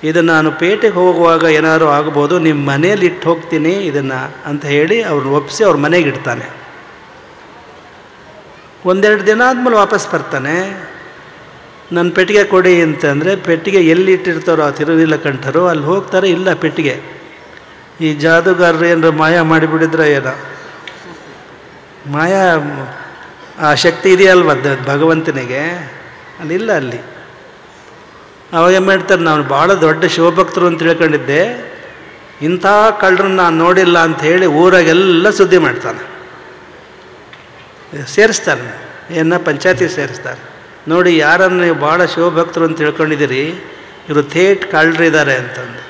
ಇದನ್ನು ನಾನು ಪೇಟೆಗೆ ಹೋಗುವಾಗ ಏನಾದ್ರು ಆಗ್ಬೋದು, ನಿಮ್ಮ ಮನೇಲಿ ಇಟ್ಟು ಹೋಗ್ತೀನಿ ಇದನ್ನು ಅಂತ ಹೇಳಿ ಅವ್ರನ್ನ ಒಪ್ಪಿಸಿ ಅವ್ರ ಮನೆಗೆ ಇಡ್ತಾನೆ. ಒಂದೆರಡು ದಿನ ಆದಮೇಲೆ ವಾಪಸ್ ಬರ್ತಾನೆ. ನನ್ನ ಪೆಟ್ಟಿಗೆ ಕೊಡಿ ಅಂತಂದರೆ, ಪೆಟ್ಟಿಗೆ ಎಲ್ಲಿ ಇಟ್ಟಿರ್ತಾರೋ ಆ ತಿರುನೀಲಕಂಠರು ಅಲ್ಲಿ ಹೋಗ್ತಾರೆ, ಇಲ್ಲ ಪೆಟ್ಟಿಗೆ. ಈ ಜಾದೂಗಾರರು ಏನಾರು ಮಾಯ ಮಾಡಿಬಿಡಿದ್ರೆ ಏನೋ, ಮಾಯಾ ಆ ಶಕ್ತಿ ಇದೆಯಲ್ವ ಭಗವಂತನಿಗೆ, ಅಲ್ಲಿಲ್ಲ ಅಲ್ಲಿ. ಅವಾಗ ಏನು ಮಾಡ್ತಾರೆ, ನಾನು ಭಾಳ ದೊಡ್ಡ ಶಿವಭಕ್ತರು ಅಂತ ತಿಳ್ಕೊಂಡಿದ್ದೆ, ಇಂಥ ಕಳ್ಳರನ್ನ ನಾನು ನೋಡಿಲ್ಲ ಅಂತ ಹೇಳಿ ಊರಾಗೆಲ್ಲ ಸುದ್ದಿ ಮಾಡ್ತಾನೆ, ಸೇರಿಸ್ತಾನೆ. ಪಂಚಾಯತಿ ಸೇರಿಸ್ತಾರೆ. ನೋಡಿ, ಯಾರನ್ನು ನೀವು ಭಾಳ ಶಿವಭಕ್ತರು ಅಂತ ತಿಳ್ಕೊಂಡಿದ್ದೀರಿ, ಇವರು ಥೇಟ್ ಕಳ್ಳರಿದ್ದಾರೆ ಅಂತಂದು.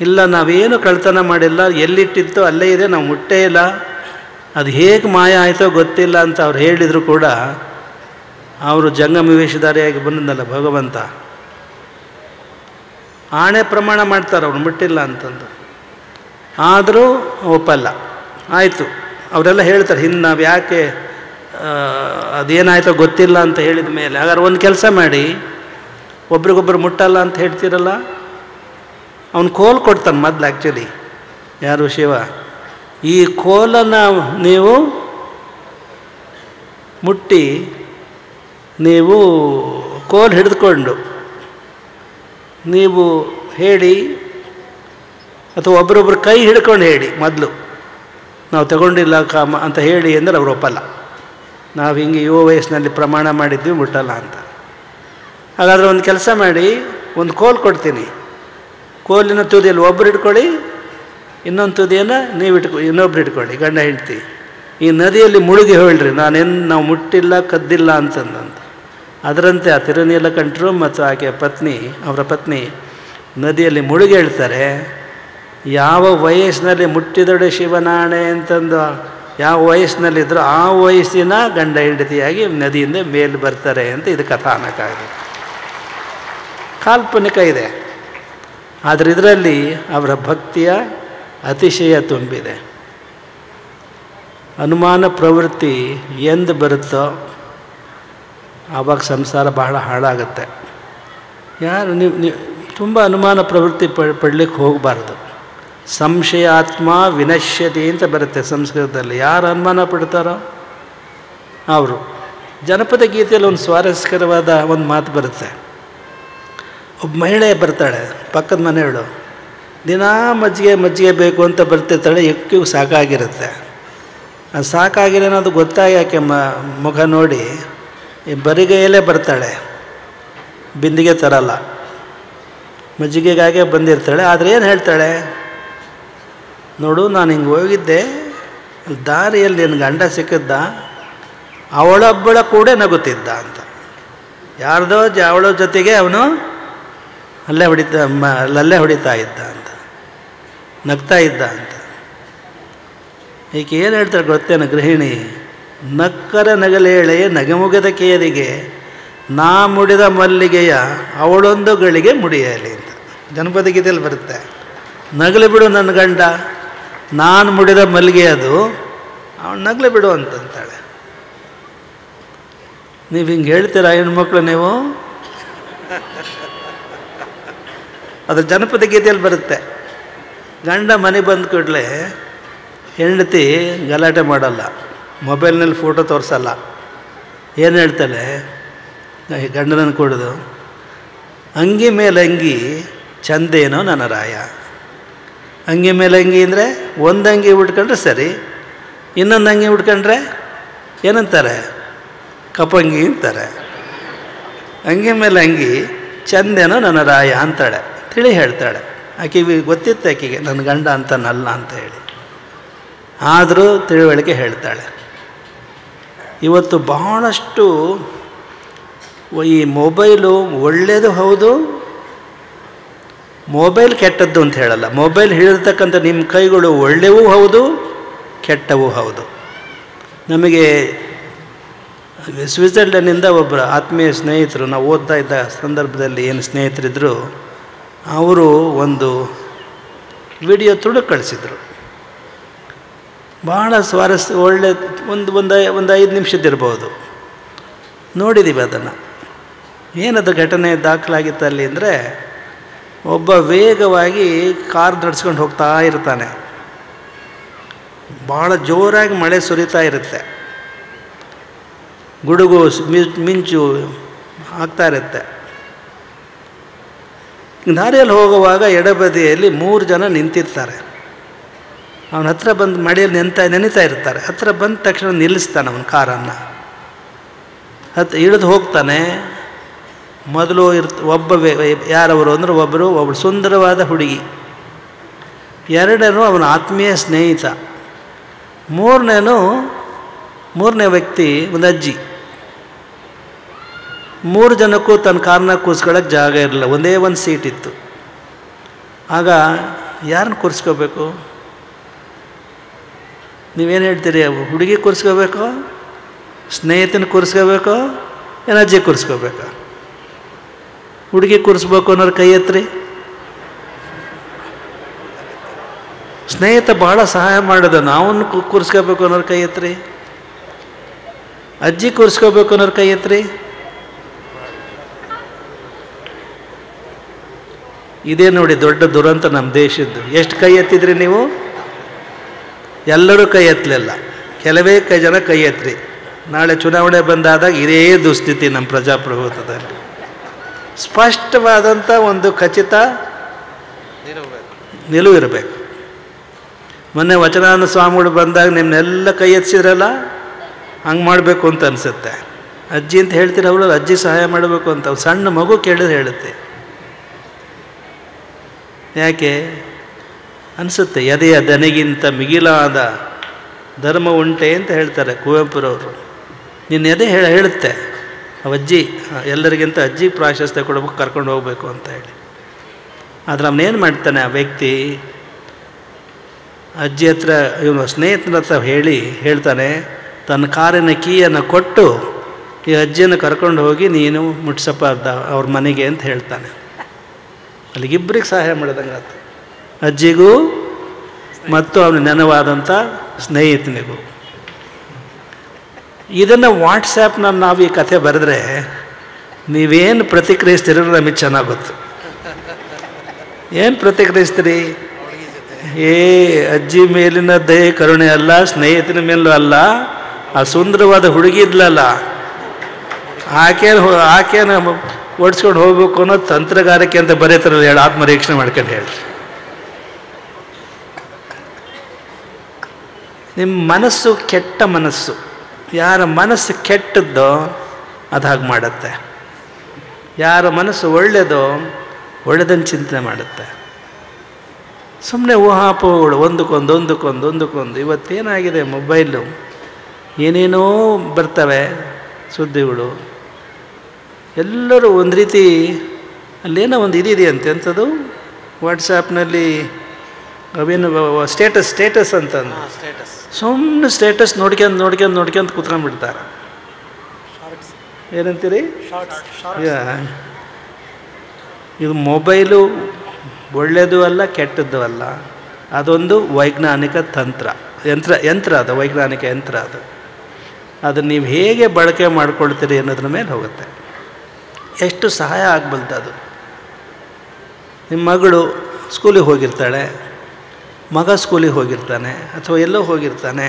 ಇಲ್ಲ, ನಾವೇನು ಕಳ್ತನ ಮಾಡಿಲ್ಲ, ಎಲ್ಲಿಟ್ಟಿತ್ತೋ ಅಲ್ಲೇ ಇದೆ, ನಾವು ಮುಟ್ಟೇ ಇಲ್ಲ, ಅದು ಹೇಗೆ ಮಾಯ ಆಯಿತೋ ಗೊತ್ತಿಲ್ಲ ಅಂತ ಅವ್ರು ಹೇಳಿದರು ಕೂಡ ಅವರು ಜಂಗಮ ವೇಷಧಾರಿಯಾಗಿ ಬಂದಲ್ಲ ಭಗವಂತ, ಆಣೆ ಪ್ರಮಾಣ ಮಾಡ್ತಾರೆ ಅವ್ರು ಮುಟ್ಟಿಲ್ಲ ಅಂತಂದು. ಆದರೂ ಒಪ್ಪಲ್ಲ. ಆಯಿತು, ಅವರೆಲ್ಲ ಹೇಳ್ತಾರೆ, ಹಿಂದೆ ನಾವು ಯಾಕೆ ಅದೇನಾಯಿತೋ ಗೊತ್ತಿಲ್ಲ ಅಂತ ಹೇಳಿದ ಮೇಲೆ, ಹಾಗಾದ್ರೆ ಒಂದು ಕೆಲಸ ಮಾಡಿ, ಒಬ್ರಿಗೊಬ್ರು ಮುಟ್ಟಲ್ಲ ಅಂತ ಹೇಳ್ತೀರಲ್ಲ, ಅವನು ಕೋಲ್ ಕೊಡ್ತಾನೆ ಮೊದಲು. ಆ್ಯಕ್ಚುಲಿ ಯಾರು? ಶಿವ. ಈ ಕೋಲನ್ನು ನೀವು ಮುಟ್ಟಿ, ನೀವು ಕೋಲ್ ಹಿಡಿದುಕೊಂಡು ನೀವು ಹೇಳಿ, ಅಥವಾ ಒಬ್ರೊಬ್ರು ಕೈ ಹಿಡ್ಕೊಂಡು ಹೇಳಿ ಮೊದಲು, ನಾವು ತಗೊಂಡಿಲ್ಲ ಕಾಮ ಅಂತ ಹೇಳಿ ಅಂದರೆ ಅವ್ರು ಒಪ್ಪಲ್ಲ. ನಾವು ಹಿಂಗೆ ಯುವ ವಯಸ್ಸಿನಲ್ಲಿ ಪ್ರಮಾಣ ಮಾಡಿದ್ವಿ, ಮುಟ್ಟಲ್ಲ ಅಂತ. ಹಾಗಾದರೆ ಒಂದು ಕೆಲಸ ಮಾಡಿ, ಒಂದು ಕೋಲ್ ಕೊಡ್ತೀನಿ, ಕೋಲಿನ ತುದಿಯಲ್ಲಿ ಒಬ್ಬರು ಇಟ್ಕೊಳ್ಳಿ, ಇನ್ನೊಂದು ತುದಿಯನ್ನು ಇನ್ನೊಬ್ರು ಇಟ್ಕೊಳ್ಳಿ, ಗಂಡ ಹೆಂಡ್ತಿ. ಈ ನದಿಯಲ್ಲಿ ಮುಳುಗಿ ಹೇಳ್ರಿ, ನಾವು ಮುಟ್ಟಿಲ್ಲ ಕದ್ದಿಲ್ಲ ಅಂತಂದಂತ. ಅದರಂತೆ ಆ ತಿರುನೀಲಕಂಠರು ಮತ್ತು ಆಕೆ ಪತ್ನಿ, ಅವರ ಪತ್ನಿ ನದಿಯಲ್ಲಿ ಮುಳುಗಿ ಹೇಳ್ತಾರೆ. ಯಾವ ವಯಸ್ಸಿನಲ್ಲಿ ಮುಟ್ಟಿದೊಡೆ ಶಿವನಾಣೆ ಅಂತಂದು ಯಾವ ವಯಸ್ಸಿನಲ್ಲಿದ್ದರೂ ಆ ವಯಸ್ಸಿನ ಗಂಡ ಹೆಂಡತಿಯಾಗಿ ನದಿಯಿಂದ ಮೇಲೆ ಬರ್ತಾರೆ ಅಂತ ಇದು ಕಥಾನಕ ಇದೆ. ಕಾಲ್ಪನಿಕ ಇದೆ, ಆದರೆ ಇದರಲ್ಲಿ ಅವರ ಭಕ್ತಿಯ ಅತಿಶಯ ತುಂಬಿದೆ. ಅನುಮಾನ ಪ್ರವೃತ್ತಿ ಎಂದು ಬರುತ್ತೋ ಆವಾಗ ಸಂಸಾರ ಬಹಳ ಹಾಳಾಗುತ್ತೆ. ಯಾರು ನೀವು ತುಂಬ ಅನುಮಾನ ಪ್ರವೃತ್ತಿ ಪಡಲಿಕ್ಕೆ ಹೋಗಬಾರ್ದು. ಸಂಶಯಾತ್ಮ ವಿನಶ್ಯತಿ ಅಂತ ಬರುತ್ತೆ ಸಂಸ್ಕೃತದಲ್ಲಿ. ಯಾರು ಅನುಮಾನ ಪಡ್ತಾರೋ ಅವರು. ಜನಪದ ಗೀತೆಯಲ್ಲಿ ಒಂದು ಸ್ವಾರಸ್ಯಕರವಾದ ಒಂದು ಮಾತು ಬರುತ್ತೆ. ಒಬ್ಬ ಮಹಿಳೆ ಬರ್ತಾಳೆ, ಪಕ್ಕದ ಮನೆಯವಳು, ದಿನಾ ಮಜ್ಜಿಗೆ ಬೇಕು ಅಂತ ಬರ್ತಿರ್ತಾಳೆ. ಎಕ್ಕಿಗೂ ಸಾಕಾಗಿರುತ್ತೆ. ಅದು ಸಾಕಾಗಿರೋದು ಗೊತ್ತಾಗಿ ಆಕೆ ಮುಖ ನೋಡಿ ಈ ಬರಿಗೈಯಲ್ಲೇ ಬರ್ತಾಳೆ, ಬಿಂದಿಗೆ ತರಲ್ಲ, ಮಜ್ಜಿಗೆಗಾಗೆ ಬಂದಿರ್ತಾಳೆ. ಆದರೆ ಏನು ಹೇಳ್ತಾಳೆ, ನೋಡು ನಾನು ಹಿಂಗೆ ಹೋಗಿದ್ದೆ, ದಾರಿಯಲ್ಲಿ ನಿನ್ನ ಗಂಡ ಸಿಕ್ಕಿದ್ದ, ಅವಳೊಬ್ಬಳ ಕೂಡ ನಗುತ್ತಿದ್ದ ಅಂತ. ಯಾರ್ದೋ ಅವಳ ಜೊತೆಗೆ ಅವನು ಅಲ್ಲೇ ಹೊಡಿತಾ ಇದ್ದ ಅಂತ, ನಗ್ತಾ ಇದ್ದ ಅಂತ. ಈಕೆ ಏನು ಹೇಳ್ತಾಳೆ ಗೊತ್ತೇನು ಗೃಹಿಣಿ, ನಕ್ಕರ ನಗಲೇಳೆ ನಗೆಮುಗದ ಕೇದಿಗೆ ನಾ ಮುಡಿದ ಮಲ್ಲಿಗೆಯ ಅವಳೊಂದು ಗಳಿಗೆ ಮುಡಿಯಲಿ ಅಂತ ಜನಪದ ಗೀತೆಯಲ್ಲಿ ಬರುತ್ತೆ. ನಗಲಿ ಬಿಡು ನನ್ನ ಗಂಡ, ನಾನು ಮುಡಿದ ಮಲ್ಲಿಗೆ ಅದು, ಅವಳು ನಗಲಿ ಬಿಡು ಅಂತಂತಾಳೆ. ನೀವು ಹಿಂಗೆ ಹೇಳ್ತೀರಾ ಹೆಣ್ಮಕ್ಳು ನೀವು? ಅದು ಜನಪದ ಗೀತೆಯಲ್ಲಿ ಬರುತ್ತೆ. ಗಂಡ ಮನೆ ಬಂದ ಕೂಡಲೇ ಹೆಂಡತಿ ಗಲಾಟೆ ಮಾಡಲ್ಲ, ಮೊಬೈಲ್ನಲ್ಲಿ ಫೋಟೋ ತೋರಿಸಲ್ಲ. ಏನು ಹೇಳ್ತಾಳೆ ಗಂಡನನ್ನು ಕೊಡೋದು, ಅಂಗಿ ಮೇಲೆ ಅಂಗಿ ಚಂದೇನೋ ನನ್ನ ರಾಯ. ಅಂಗಿ ಮೇಲೆ ಅಂಗಿ ಅಂದರೆ ಒಂದು ಅಂಗಿ ಉಟ್ಕೊಂಡ್ರೆ ಸರಿ, ಇನ್ನೊಂದು ಅಂಗಿ ಉಟ್ಕೊಂಡ್ರೆ ಏನಂತಾರೆ? ಕಪ್ಪಂಗಿ ಅಂತಾರೆ. ಅಂಗಿ ಮೇಲೆ ಅಂಗಿ ಚಂದೇನೋ ನನ್ನ ರಾಯ ಅಂತಾಳೆ, ತಿಳಿ ಹೇಳ್ತಾಳೆ. ಆಕೆಗೆ ಗೊತ್ತಿತ್ತು ಆಕೆಗೆ ನನ್ನ ಗಂಡ ಅಂತನಲ್ಲ ಅಂತ ಹೇಳಿ, ಆದರೂ ತಿಳುವಳಿಕೆ ಹೇಳ್ತಾಳೆ. ಇವತ್ತು ಬಹಳಷ್ಟು ಈ ಮೊಬೈಲು ಒಳ್ಳೆಯದು ಹೌದು, ಮೊಬೈಲ್ ಕೆಟ್ಟದ್ದು ಅಂತ ಹೇಳಲ್ಲ. ಮೊಬೈಲ್ ಹಿಡಿರ್ತಕ್ಕಂಥ ನಿಮ್ಮ ಕೈಗಳು ಒಳ್ಳೆಯವೂ ಹೌದು, ಕೆಟ್ಟವೂ ಹೌದು. ನಮಗೆ ಸ್ವಿಟ್ಜರ್ಲೆಂಡ್ನಿಂದ ಒಬ್ಬರು ಆತ್ಮೀಯ ಸ್ನೇಹಿತರು, ನಾವು ಓದ್ತಾ ಇದ್ದ ಸಂದರ್ಭದಲ್ಲಿ ಏನು ಸ್ನೇಹಿತರಿದ್ದರು, ಅವರು ಒಂದು ವಿಡಿಯೋ ತುಣುಕು ಕಳಿಸಿದರು. ಭಾಳ ಸ್ವಾರಸ್ಯ, ಒಳ್ಳೆ ಒಂದು 5 ನಿಮಿಷದ್ದಿರ್ಬೋದು. ನೋಡಿದ್ದೀವಿ ಅದನ್ನು. ಏನದು ಘಟನೆ ದಾಖಲಾಗಿತ್ತು ಅಲ್ಲಿ ಅಂದರೆ, ಒಬ್ಬ ವೇಗವಾಗಿ ಕಾರ್ ನಡೆಸ್ಕೊಂಡು ಹೋಗ್ತಾ ಇರ್ತಾನೆ. ಭಾಳ ಜೋರಾಗಿ ಮಳೆ ಸುರಿತಾ ಇರುತ್ತೆ, ಗುಡುಗು ಮಿಂಚು ಆಗ್ತಾ ಇರುತ್ತೆ. ದಾರಿಯಲ್ಲಿ ಹೋಗುವಾಗ ಎಡಬದಿಯಲ್ಲಿ 3 ಜನ ನಿಂತಿರ್ತಾರೆ. ಅವನ ಹತ್ರ ಬಂದು ಮಳೆಯಲ್ಲಿ ನೆನೀತಾ ಇರ್ತಾರೆ. ಹತ್ರ ಬಂದ ತಕ್ಷಣ ನಿಲ್ಲಿಸ್ತಾನೆ ಅವನ ಕಾರನ್ನು. ಇಳಿದು ಹೋಗ್ತಾನೆ. ಮೊದಲು ಒಬ್ಬ ಯಾರವರು ಅಂದರೆ ಒಬ್ಬಳು ಸುಂದರವಾದ ಹುಡುಗಿ, ಎರಡನೇನು ಅವನ ಆತ್ಮೀಯ ಸ್ನೇಹಿತ, ಮೂರನೇ ವ್ಯಕ್ತಿ ಒಂದು ಅಜ್ಜಿ. 3 ಜನಕ್ಕೂ ತನ್ನ ಕಾರನ್ನ ಕೂರಿಸ್ಕೊಳ್ಳೋಕ್ಕೆ ಜಾಗ ಇರಲಿಲ್ಲ, ಒಂದೇ ಒಂದು ಸೀಟ್ ಇತ್ತು. ಆಗ ಯಾರನ್ನ ಕೂರಿಸ್ಕೋಬೇಕು? ನೀವೇನು ಹೇಳ್ತೀರಿ? ಹುಡುಗಿ ಕೂರಿಸ್ಕೋಬೇಕು, ಸ್ನೇಹಿತನ ಕೂರಿಸ್ಕೋಬೇಕು, ಏನು ಅಜ್ಜಿ ಕೂರಿಸ್ಕೋಬೇಕು? ಹುಡುಗಿ ಕೂರಿಸ್ಬೇಕು ಅನ್ನೋರು ಕೈ ಎತ್ರಿ. ಸ್ನೇಹಿತ ಭಾಳ ಸಹಾಯ ಮಾಡೋದು, ನಾವನ್ನು ಕೂರಿಸ್ಕೋಬೇಕು ಅನ್ನೋರು ಕೈ ಎತ್ರಿ. ಅಜ್ಜಿ ಕೂರಿಸ್ಕೋಬೇಕು ಅನ್ನೋರು ಕೈ ಎತ್ರಿ. ಇದೇ ನೋಡಿ ದೊಡ್ಡ ದುರಂತ ನಮ್ಮ ದೇಶದ್ದು. ಎಷ್ಟು ಕೈ ಎತ್ತಿದ್ರಿ ನೀವು? ಎಲ್ಲರೂ ಕೈ ಎತ್ತಲಿಲ್ಲ, ಕೆಲವೇ ಜನ ಕೈ ಎತ್ತಿರಿ. ನಾಳೆ ಚುನಾವಣೆ ಬಂದಾದಾಗ ಇದೇ ದುಸ್ಥಿತಿ ನಮ್ಮ ಪ್ರಜಾಪ್ರಭುತ್ವದಲ್ಲಿ. ಸ್ಪಷ್ಟವಾದಂಥ ಒಂದು ಖಚಿತ ನಿಲುವು ಇರಬೇಕು. ಮೊನ್ನೆ ವಚನಾನಂದ ಸ್ವಾಮಿಗಳು ಬಂದಾಗ ನಿಮ್ಮನ್ನೆಲ್ಲ ಕೈ ಎತ್ತಿಸಿದ್ರಲ್ಲ, ಹಂಗೆ ಮಾಡಬೇಕು ಅಂತ ಅನಿಸುತ್ತೆ. ಅಜ್ಜಿ ಅಂತ ಹೇಳ್ತೀರ, ಅವಳು ಅಜ್ಜಿ ಸಹಾಯ ಮಾಡಬೇಕು ಅಂತ ಸಣ್ಣ ಮಗು ಕೇಳಿದ್ರೆ ಹೇಳುತ್ತೆ. ಯಾಕೆ ಅನಿಸುತ್ತೆ? ಎದೆಯ ದನಿಗಿಂತ ಮಿಗಿಲಾದ ಧರ್ಮ ಉಂಟೆ ಅಂತ ಹೇಳ್ತಾರೆ ಕುವೆಂಪುರವರು. ನಿನ್ನ ಎದೆ ಹೇಳುತ್ತೆ ಅವಜ್ಜಿ, ಎಲ್ಲರಿಗಿಂತ ಅಜ್ಜಿ ಪ್ರಾಶಸ್ತ್ಯ ಕೊಡಬೇಕು, ಕರ್ಕೊಂಡು ಹೋಗಬೇಕು ಅಂತ ಹೇಳಿ. ಆದರೆ ಅವನೇನು ಮಾಡ್ತಾನೆ ಆ ವ್ಯಕ್ತಿ? ಅಜ್ಜಿ ಹತ್ರ, ಇವನು ಸ್ನೇಹಿತನ ಹತ್ರ ಹೇಳ್ತಾನೆ, ತನ್ನ ಕಾರಿನ ಕೀಯನ್ನು ಕೊಟ್ಟು ಈ ಅಜ್ಜಿಯನ್ನು ಕರ್ಕೊಂಡು ಹೋಗಿ ನೀನು ಮುಟ್ಸಪ್ಪ ಅವ್ರ ಮನೆಗೆ ಅಂತ ಹೇಳ್ತಾನೆ. ಅಲ್ಲಿಗಿಬ್ಬರಿಗೆ ಸಹಾಯ ಮಾಡಿದಂಗೆ ಆಯ್ತು, ಅಜ್ಜಿಗೂ ಮತ್ತು ಅವನ ನೆನವಾದಂಥ ಸ್ನೇಹಿತನಿಗೂ. ಇದನ್ನು ವಾಟ್ಸ್ಯಾಪ್ನಲ್ಲಿ ನಾವು ಈ ಕಥೆ ಬರೆದ್ರೆ ನೀವೇನು ಪ್ರತಿಕ್ರಿಯಿಸ್ತೀರೋ ನಮಗೆ ಚೆನ್ನಾಗಿ ಗೊತ್ತು. ಏನು ಪ್ರತಿಕ್ರಿಯಿಸ್ತೀರಿ? ಅಜ್ಜಿ ಮೇಲಿನ ದಯೆ ಕರುಣೆ ಅಲ್ಲ, ಸ್ನೇಹಿತನ ಮೇಲೂ ಅಲ್ಲ, ಆ ಸುಂದರವಾದ ಹುಡುಗಿ ಇದ್ಲಲ್ಲ ಆಕೆನ ಓಡಿಸ್ಕೊಂಡು ಹೋಗ್ಬೇಕು ಅನ್ನೋ ತಂತ್ರಗಾರಿಕೆ ಅಂತ ಬರೀತಾರಲ್ಲ, ಹೇಳಿ ಆತ್ಮರೀಕ್ಷಣೆ ಮಾಡ್ಕೊಂಡು ಹೇಳಿ. ನಿಮ್ಮ ಮನಸ್ಸು ಕೆಟ್ಟ ಮನಸ್ಸು, ಯಾರ ಮನಸ್ಸು ಕೆಟ್ಟದ್ದೋ ಅದು ಹಾಗೆ ಮಾಡುತ್ತೆ. ಯಾರ ಮನಸ್ಸು ಒಳ್ಳೆಯದೋ ಒಳ್ಳೆದನ್ನು ಚಿಂತನೆ ಮಾಡುತ್ತೆ. ಸುಮ್ಮನೆ ಊಹಾಪೋಗಳು ಒಂದಕ್ಕೊಂದು. ಇವತ್ತೇನಾಗಿದೆ, ಮೊಬೈಲು ಏನೇನೋ ಬರ್ತವೆ ಸುದ್ದಿಗಳು. ಎಲ್ಲರೂ ಒಂದು ರೀತಿ ಅಲ್ಲೇನೋ ಒಂದು ಇದಿದೆ ಅಂತೆ, ಅಂಥದ್ದು ವಾಟ್ಸಾಪ್ನಲ್ಲಿ ಅವೇನು ಸ್ಟೇಟಸ್ ಅಂತಂದು ಸುಮ್ಮನೆ ಸ್ಟೇಟಸ್ ನೋಡ್ಕೊಂಡು ಕೂತ್ಕೊಂಡ್ಬಿಡ್ತಾರೆ. ಏನಂತೀರಿ? ಇದು ಮೊಬೈಲು ಒಳ್ಳೆಯದು ಅಲ್ಲ, ಕೆಟ್ಟದ್ದು ಅಲ್ಲ. ಅದೊಂದು ವೈಜ್ಞಾನಿಕ ಯಂತ್ರ ಅದು, ವೈಜ್ಞಾನಿಕ ಯಂತ್ರ ಅದು. ಅದನ್ನು ನೀವು ಹೇಗೆ ಬಳಕೆ ಮಾಡ್ಕೊಳ್ತೀರಿ ಅನ್ನೋದ್ರ ಮೇಲೆ ಹೋಗುತ್ತೆ. ಎಷ್ಟು ಸಹಾಯ ಆಗಬಲ್ದು ಅದು. ನಿಮ್ಮ ಮಗಳು ಸ್ಕೂಲಿಗೆ ಹೋಗಿರ್ತಾಳೆ, ಮಗ ಸ್ಕೂಲಿಗೆ ಹೋಗಿರ್ತಾನೆ, ಅಥವಾ ಎಲ್ಲೋ ಹೋಗಿರ್ತಾನೆ.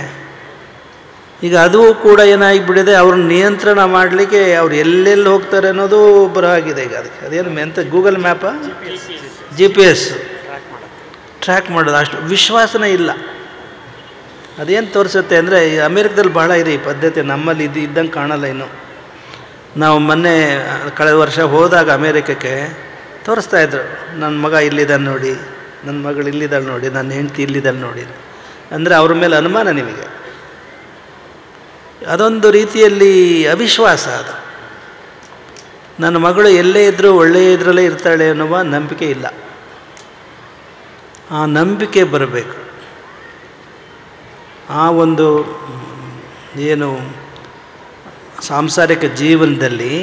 ಈಗ ಅದು ಕೂಡ ಏನಾಗಿಬಿಟ್ಟಿದೆ, ಅವ್ರನ್ನ ನಿಯಂತ್ರಣ ಮಾಡಲಿಕ್ಕೆ ಅವ್ರು ಎಲ್ಲೆಲ್ಲಿ ಹೋಗ್ತಾರೆ ಅನ್ನೋದು ಬರಹಾಗಿದೆ. ಈಗ ಅದಕ್ಕೆ ಅದೇನು ಎಂತ ಗೂಗಲ್ ಮ್ಯಾಪಾ GPS ಟ್ರ್ಯಾಕ್ ಮಾಡೋದು, ಅಷ್ಟು ವಿಶ್ವಾಸನೇ ಇಲ್ಲ. ಅದೇನು ತೋರಿಸುತ್ತೆ ಅಂದರೆ, ಈ ಅಮೇರಿಕದಲ್ಲಿ ಭಾಳ ಇದೆ ಈ ಪದ್ಧತಿ, ನಮ್ಮಲ್ಲಿ ಇದು ಇದ್ದಂಗೆ ಕಾಣಲ್ಲ ಇನ್ನು. ನಾವು ಮೊನ್ನೆ ಕಳೆದ ವರ್ಷ ಹೋದಾಗ ಅಮೇರಿಕಕ್ಕೆ ತೋರಿಸ್ತಾಯಿದ್ರು, ನನ್ನ ಮಗ ಇಲ್ಲಿದ್ದಾನೆ ನೋಡಿ, ನನ್ನ ಮಗಳು ಇಲ್ಲಿದ್ದಾಳೆ ನೋಡಿ, ನನ್ನ ಹೆಂಡತಿ ಇಲ್ಲಿದ್ದಾಳೆ ನೋಡಿ. ಅಂದರೆ ಅವ್ರ ಮೇಲೆ ಅನುಮಾನ ನಿಮಗೆ. ಅದೊಂದು ರೀತಿಯಲ್ಲಿ ಅವಿಶ್ವಾಸ. ಅದು ನನ್ನ ಮಗಳು ಎಲ್ಲೇ ಇದ್ದರೂ ಒಳ್ಳೆಯ ಇದರಲ್ಲೇ ಇರ್ತಾಳೆ ಅನ್ನುವ ನಂಬಿಕೆ ಇಲ್ಲ. ಆ ನಂಬಿಕೆ ಬರಬೇಕು. ಆ ಒಂದು ಏನು ಸಾಂಸಾರಿಕ ಜೀವನದಲ್ಲಿ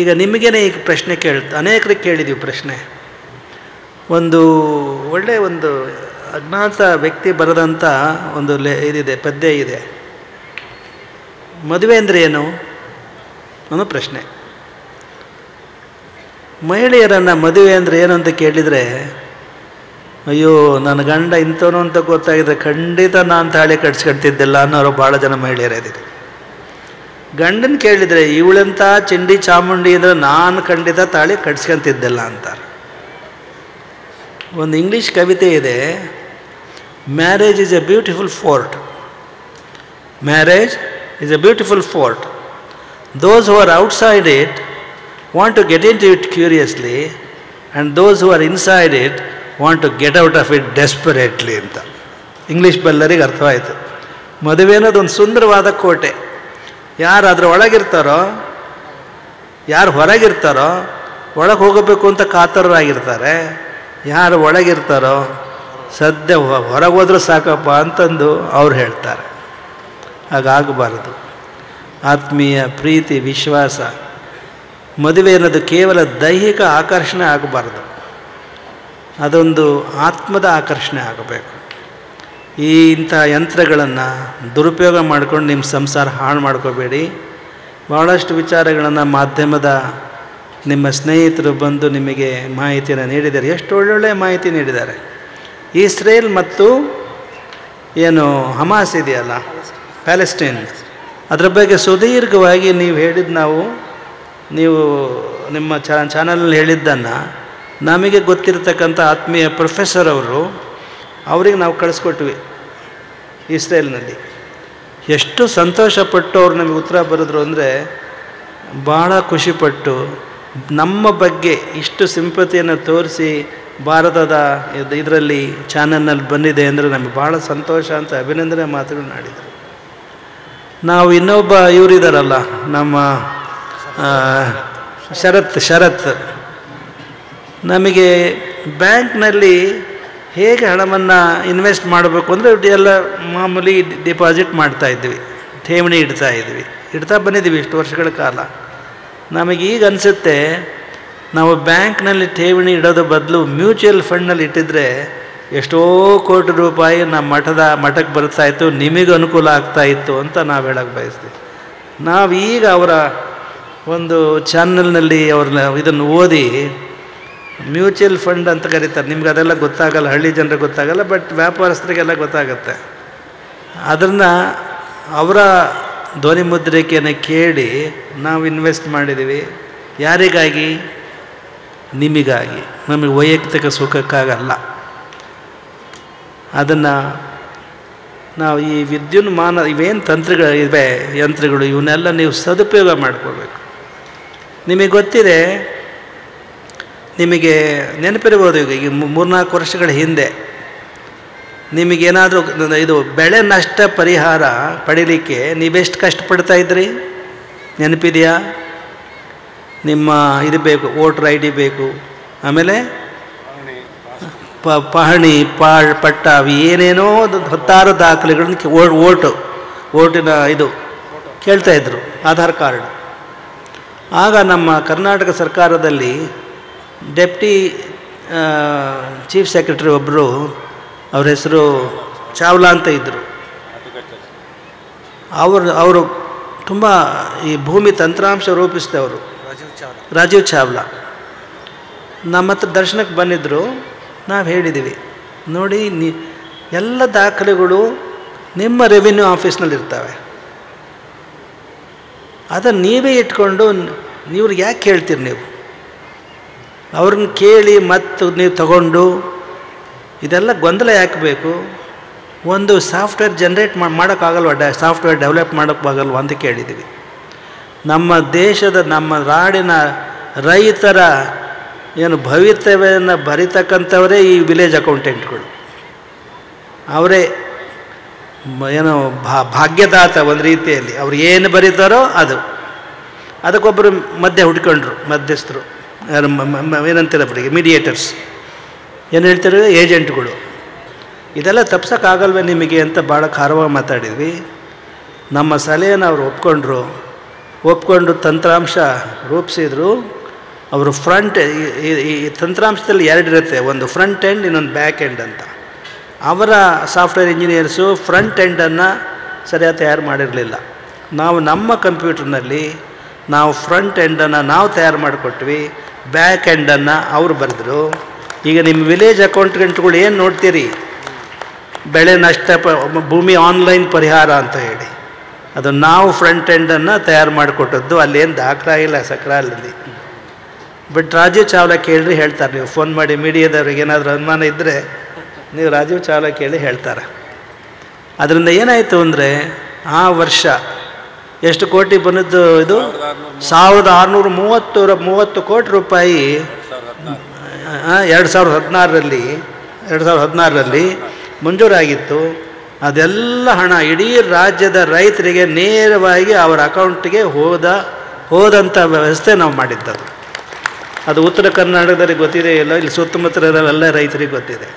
ಈಗ ನಿಮಗೇನೆ ಈಗ ಪ್ರಶ್ನೆ ಅನೇಕರಿಗೆ ಕೇಳಿದ್ದೀವಿ ಪ್ರಶ್ನೆ. ಒಂದು ಒಳ್ಳೆಯ ಒಂದು ಅಜ್ಞಾತ ವ್ಯಕ್ತಿ ಬರೆದಂಥ ಒಂದು ಇದಿದೆ, ಪದ್ಯ ಇದೆ. ಮದುವೆ ಅಂದರೆ ಏನು ಅನ್ನೋ ಪ್ರಶ್ನೆ. ಮಹಿಳೆಯರನ್ನು ಮದುವೆ ಅಂದರೆ ಏನು ಅಂತ ಕೇಳಿದರೆ, ಅಯ್ಯೋ ನನ್ನ ಗಂಡ ಇಂಥವನು ಅಂತ ಗೊತ್ತಾಗಿದ್ರೆ ಖಂಡಿತ ನಾನು ತಾಳಿ ಕಟ್ಸ್ಕೊಳ್ತಿದ್ದಿಲ್ಲ ಅನ್ನೋರು ಭಾಳ ಜನ ಮಹಿಳೆಯರಿದ್ದೀರಿ. ಗಂಡನ ಕೇಳಿದರೆ ಇವಳಂತ ಚಂಡಿ ಚಾಮುಂಡಿ ಅಂದರೆ ನಾನು ಖಂಡಿತ ತಾಳಿ ಕಟ್ಸ್ಕೊತಿದ್ದಿಲ್ಲ ಅಂತಾರೆ. ಒಂದು ಇಂಗ್ಲೀಷ್ ಕವಿತೆ ಇದೆ, marriage is A beautiful fort. Marriage is A beautiful fort. Those who are outside it want to get into it curiously, and those who are inside it want to get out of it desperately ಅಂತ English ಬಲ್ಲರಿಗೆ ಅರ್ಥವಾಯಿತು. ಮದುವೆ ಅನ್ನೋದು ಒಂದು ಸುಂದರವಾದ ಕೋಟೆ. ಯಾರು ಅದರ ಒಳಗಿರ್ತಾರೋ, ಯಾರು ಹೊರಗಿರ್ತಾರೋ, ಒಳಗೆ ಹೋಗಬೇಕು ಅಂತ ಕಾತರರಾಗಿರ್ತಾರೆ. ಯಾರು ಒಳಗಿರ್ತಾರೋ ಸದ್ಯ ಹೊರಗೆ ಹೋದ್ರೂ ಸಾಕಪ್ಪ ಅಂತಂದು ಅವ್ರು ಹೇಳ್ತಾರೆ. ಹಾಗಾಗಬಾರದು. ಆತ್ಮೀಯ ಪ್ರೀತಿ ವಿಶ್ವಾಸ, ಮದುವೆ ಅನ್ನೋದು ಕೇವಲ ದೈಹಿಕ ಆಕರ್ಷಣೆ ಆಗಬಾರ್ದು, ಅದೊಂದು ಆತ್ಮದ ಆಕರ್ಷಣೆ ಆಗಬೇಕು. ಇಂಥ ಯಂತ್ರಗಳನ್ನು ದುರುಪಯೋಗ ಮಾಡ್ಕೊಂಡು ನಿಮ್ಮ ಸಂಸಾರ ಹಾಳು ಮಾಡ್ಕೋಬೇಡಿ. ಭಾಳಷ್ಟು ವಿಚಾರಗಳನ್ನು ಮಾಧ್ಯಮದ ನಿಮ್ಮ ಸ್ನೇಹಿತರು ಬಂದು ನಿಮಗೆ ಮಾಹಿತಿಯನ್ನು ನೀಡಿದ್ದಾರೆ. ಎಷ್ಟು ಒಳ್ಳೊಳ್ಳೆಯ ಮಾಹಿತಿ ನೀಡಿದ್ದಾರೆ. ಇಸ್ರೇಲ್ ಮತ್ತು ಏನು ಹಮಾಸ್ ಇದೆಯಲ್ಲ, ಪ್ಯಾಲೆಸ್ಟೈನ್, ಅದರ ಬಗ್ಗೆ ಸುದೀರ್ಘವಾಗಿ ನೀವು ಹೇಳಿದ್ದು ನೀವು ನಿಮ್ಮ ಚಾನಲಲ್ಲಿ ಹೇಳಿದ್ದನ್ನು ನಮಗೆ ಗೊತ್ತಿರತಕ್ಕಂಥ ಆತ್ಮೀಯ ಪ್ರೊಫೆಸರ್ ಅವರಿಗೆ ನಾವು ಕಳಿಸ್ಕೊಟ್ವಿ ಇಸ್ರೇಲ್ನಲ್ಲಿ. ಎಷ್ಟು ಸಂತೋಷಪಟ್ಟು ಅವ್ರು ನಮಗೆ ಉತ್ತರ ಬರೆದ್ರು ಅಂದರೆ, ಭಾಳ ಖುಷಿಪಟ್ಟು ನಮ್ಮ ಬಗ್ಗೆ ಇಷ್ಟು ಸಿಂಪತಿಯನ್ನು ತೋರಿಸಿ ಭಾರತದ ಇದರಲ್ಲಿ ಚಾನಲ್ನಲ್ಲಿ ಬಂದಿದೆ ಅಂದರೆ ನಮಗೆ ಭಾಳ ಸಂತೋಷ ಅಂತ ಅಭಿನಂದನೆ ಮಾತುಗಳು ಆಡಿದರು. ನಾವು ಇನ್ನೊಬ್ಬ ಇವರಿದ್ದಾರಲ್ಲ, ನಮ್ಮ ಶರತ್ ನಮಗೆ ಬ್ಯಾಂಕ್ನಲ್ಲಿ ಹೇಗೆ ಹಣವನ್ನು ಇನ್ವೆಸ್ಟ್ ಮಾಡಬೇಕು ಅಂದರೆ ಎಲ್ಲ ಮಾಮೂಲಿ ಡಿಪಾಸಿಟ್ ಮಾಡ್ತಾಯಿದ್ವಿ, ಠೇವಣಿ ಇಡ್ತಾ ಬಂದಿದ್ದೀವಿ ಇಷ್ಟು ವರ್ಷಗಳ ಕಾಲ. ನಮಗೀಗ ಅನಿಸುತ್ತೆ, ನಾವು ಬ್ಯಾಂಕ್ನಲ್ಲಿ ಠೇವಣಿ ಇಡೋದು ಬದಲು ಮ್ಯೂಚುವಲ್ ಫಂಡ್ನಲ್ಲಿ ಇಟ್ಟಿದ್ರೆ ಎಷ್ಟೋ ಕೋಟಿ ರೂಪಾಯಿ ನಮ್ಮ ಮಠಕ್ಕೆ ಬರ್ತಾಯಿತ್ತು, ನಿಮಗೆ ಅನುಕೂಲ ಆಗ್ತಾಯಿತ್ತು ಅಂತ ನಾವು ಹೇಳಕ್ಕೆ ಬಯಸ್ತೀವಿ. ನಾವೀಗ ಅವರ ಒಂದು ಚಾನಲ್ನಲ್ಲಿ ಅವ್ರನ್ನ ಇದನ್ನು ಓದಿ ಮ್ಯೂಚುವಲ್ ಫಂಡ್ ಅಂತ ಕರೀತಾರೆ. ನಿಮ್ಗೆ ಅದೆಲ್ಲ ಗೊತ್ತಾಗಲ್ಲ, ಹಳ್ಳಿ ಜನರಿಗೆ ಗೊತ್ತಾಗಲ್ಲ, ಬಟ್ ವ್ಯಾಪಾರಸ್ಥರಿಗೆಲ್ಲ ಗೊತ್ತಾಗುತ್ತೆ. ಅದನ್ನು ಅವರ ಧ್ವನಿ ಮುದ್ರಿಕೆಯನ್ನು ಕೇಳಿ ನಾವು ಇನ್ವೆಸ್ಟ್ ಮಾಡಿದ್ದೀವಿ. ಯಾರಿಗಾಗಿ? ನಿಮಗಾಗಿ, ನಮಗೆ ವೈಯಕ್ತಿಕ ಸುಖಕ್ಕಾಗಲ್ಲ. ಅದನ್ನು ನಾವು ಈ ವಿದ್ಯುನ್ಮಾನ ಇವೇನು ಯಂತ್ರಗಳು ಇವನ್ನೆಲ್ಲ ನೀವು ಸದುಪಯೋಗ ಮಾಡ್ಕೊಳ್ಬೇಕು. ನಿಮಗೆ ಗೊತ್ತಿದೆ, ನಿಮಗೆ ನೆನಪಿರ್ಬೋದು, ಈಗ 3-4 ವರ್ಷಗಳ ಹಿಂದೆ ನಿಮಗೇನಾದರೂ ಇದು ಬೆಳೆ ನಷ್ಟ ಪರಿಹಾರ ಪಡೀಲಿಕ್ಕೆ ನೀವೆಷ್ಟು ಕಷ್ಟಪಡ್ತಾ ಇದ್ರಿ ನೆನಪಿದೆಯಾ? ನಿಮ್ಮ ಇದು ಬೇಕು, ವೋಟರ್ ID ಬೇಕು, ಆಮೇಲೆ ಪಹಣಿ ಪಟ್ಟ, ಅವು ಏನೇನೋ 10 ದಾಖಲೆಗಳನ್ನು ಓಟಿನ ಇದು ಕೇಳ್ತಾಯಿದ್ರು, ಆಧಾರ್ ಕಾರ್ಡ್. ಆಗ ನಮ್ಮ ಕರ್ನಾಟಕ ಸರ್ಕಾರದಲ್ಲಿ ಡೆಪ್ಟಿ ಚೀಫ್ ಸೆಕ್ರೆಟರಿ ಒಬ್ಬರು, ಅವ್ರ ಹೆಸರು ಚಾವ್ಲಾ ಅಂತ ಇದ್ದರು. ಅವರು ತುಂಬ ಈ ಭೂಮಿ ತಂತ್ರಾಂಶ ರೂಪಿಸಿದವರು, ರಾಜೀವ್ ಚಾವ್ಲಾ. ನಮ್ಮ ಹತ್ರ ದರ್ಶನಕ್ಕೆ ಬಂದಿದ್ದರು. ನಾವು ಹೇಳಿದ್ದೀವಿ, ನೋಡಿ ಎಲ್ಲ ದಾಖಲೆಗಳು ನಿಮ್ಮ ರೆವಿನ್ಯೂ ಆಫೀಸ್ನಲ್ಲಿ ಇರ್ತವೆ. ಅದನ್ನು ನೀವೇ ಇಟ್ಕೊಂಡು ನೀವ್ರಿಗೆ ಯಾಕೆ ಕೇಳ್ತೀರಿ? ನೀವು ಅವ್ರನ್ನ ಕೇಳಿ ಮತ್ತು ನೀವು ತಗೊಂಡು ಇದೆಲ್ಲ ಗೊಂದಲ ಯಾಕೆ ಬೇಕು? ಒಂದು ಸಾಫ್ಟ್ವೇರ್ ಜನ್ರೇಟ್ ಮಾಡೋಕ್ಕಾಗಲ್ವ? ಸಾಫ್ಟ್ವೇರ್ ಡೆವಲಪ್ ಮಾಡೋಕ್ಕಾಗಲ್ವ ಅಂತ ಕೇಳಿದ್ದೀವಿ. ನಮ್ಮ ದೇಶದ ನಮ್ಮ ನಾಡಿನ ರೈತರ ಏನು ಭವಿತವ್ಯವನ್ನು ಬರಿತಕ್ಕಂಥವರೇ ಈ ವಿಲೇಜ್ ಅಕೌಂಟೆಂಟ್ಗಳು. ಅವರೇ ಏನು ಭಾಗ್ಯದಾತ ಒಂದು ರೀತಿಯಲ್ಲಿ. ಅವ್ರು ಏನು ಬರೀತಾರೋ ಅದಕ್ಕೊಬ್ಬರು ಮಧ್ಯೆ ಹುಡ್ಕೊಂಡ್ರು, ಮಧ್ಯಸ್ಥರು, ಯಾರು ಏನಂತಾರೆ ಅವರಿಗೆ, ಮೀಡಿಯೇಟರ್ಸ್ ಏನು ಹೇಳ್ತಾರೆ, ಏಜೆಂಟ್ಗಳು. ಇದೆಲ್ಲ ತಪ್ಸೋಕ್ಕಾಗಲ್ವೇ ನಿಮಗೆ ಅಂತ ಭಾಳ ಖಾರವಾಗಿ ಮಾತಾಡಿದ್ವಿ. ನಮ್ಮ ಸಲಹೆಯನ್ನು ಅವರು ಒಪ್ಕೊಂಡು ತಂತ್ರಾಂಶ ರೂಪಿಸಿದ್ರು. ಅವರು ಫ್ರಂಟ್ ಈ ತಂತ್ರಾಂಶದಲ್ಲಿ ಎರಡಿರುತ್ತೆ, ಒಂದು ಫ್ರಂಟ್ ಎಂಡ್, ಇನ್ನೊಂದು ಬ್ಯಾಕ್ ಎಂಡ್ ಅಂತ. ಅವರ ಸಾಫ್ಟ್ವೇರ್ ಇಂಜಿನಿಯರ್ಸು ಫ್ರಂಟ್ ಎಂಡನ್ನು ಸರಿಯಾಗಿ ತಯಾರು ಮಾಡಿರಲಿಲ್ಲ. ನಾವು ನಮ್ಮ ಕಂಪ್ಯೂಟರ್ನಲ್ಲಿ ನಾವು ಫ್ರಂಟ್ ಎಂಡನ್ನು ನಾವು ತಯಾರು ಮಾಡಿಕೊಟ್ವಿ, ಬ್ಯಾಕ್ ಎಂಡನ್ನು ಅವರು ಬರೆದರು. ಈಗ ನಿಮ್ಮ ವಿಲೇಜ್ ಅಕೌಂಟೆಂಟ್ಗಳು ಏನು ನೋಡ್ತೀರಿ, ಬೆಳೆ ನಷ್ಟ ಭೂಮಿ ಆನ್ಲೈನ್ ಪರಿಹಾರ ಅಂತ ಹೇಳಿ, ಅದು ನಾವು ಫ್ರಂಟ್ ಎಂಡನ್ನು ತಯಾರು ಮಾಡಿಕೊಟ್ಟದ್ದು. ಅಲ್ಲೇನು ದಾಖಲಾಗಿಲ್ಲ ಸಕ್ರಾಲಲ್ಲಿ. ಬಟ್ ರಾಜೀವ್ ಚಾವ್ಲಾ ಕೇಳ್ರಿ ಹೇಳ್ತಾರೆ. ನೀವು ಫೋನ್ ಮಾಡಿ ಮೀಡಿಯಾದವ್ರಿಗೆ ಏನಾದರೂ ಅನುಮಾನ ಇದ್ದರೆ ನೀವು ರಾಜೀವ್ ಚಾವ್ಲಾ ಕೇಳಿ ಹೇಳ್ತಾರೆ. ಅದರಿಂದ ಏನಾಯಿತು ಅಂದರೆ, ಆ ವರ್ಷ ಎಷ್ಟು ಕೋಟಿ ಬಂದದ್ದು? ಇದು 1630 ಕೋಟಿ ರೂಪಾಯಿ 2016ರಲ್ಲಿ ಮಂಜೂರಾಗಿತ್ತು. ಅದೆಲ್ಲ ಹಣ ಇಡೀ ರಾಜ್ಯದ ರೈತರಿಗೆ ನೇರವಾಗಿ ಅವರ ಅಕೌಂಟಿಗೆ ಹೋದಂಥ ವ್ಯವಸ್ಥೆ ನಾವು ಮಾಡಿದ್ದದು. ಅದು ಉತ್ತರ ಕರ್ನಾಟಕದಲ್ಲಿ ಗೊತ್ತಿದೆ ಇಲ್ಲ, ಇಲ್ಲಿ ಸುತ್ತಮುತ್ತಲೆಲ್ಲ ರೈತರಿಗೆ ಗೊತ್ತಿದೆ.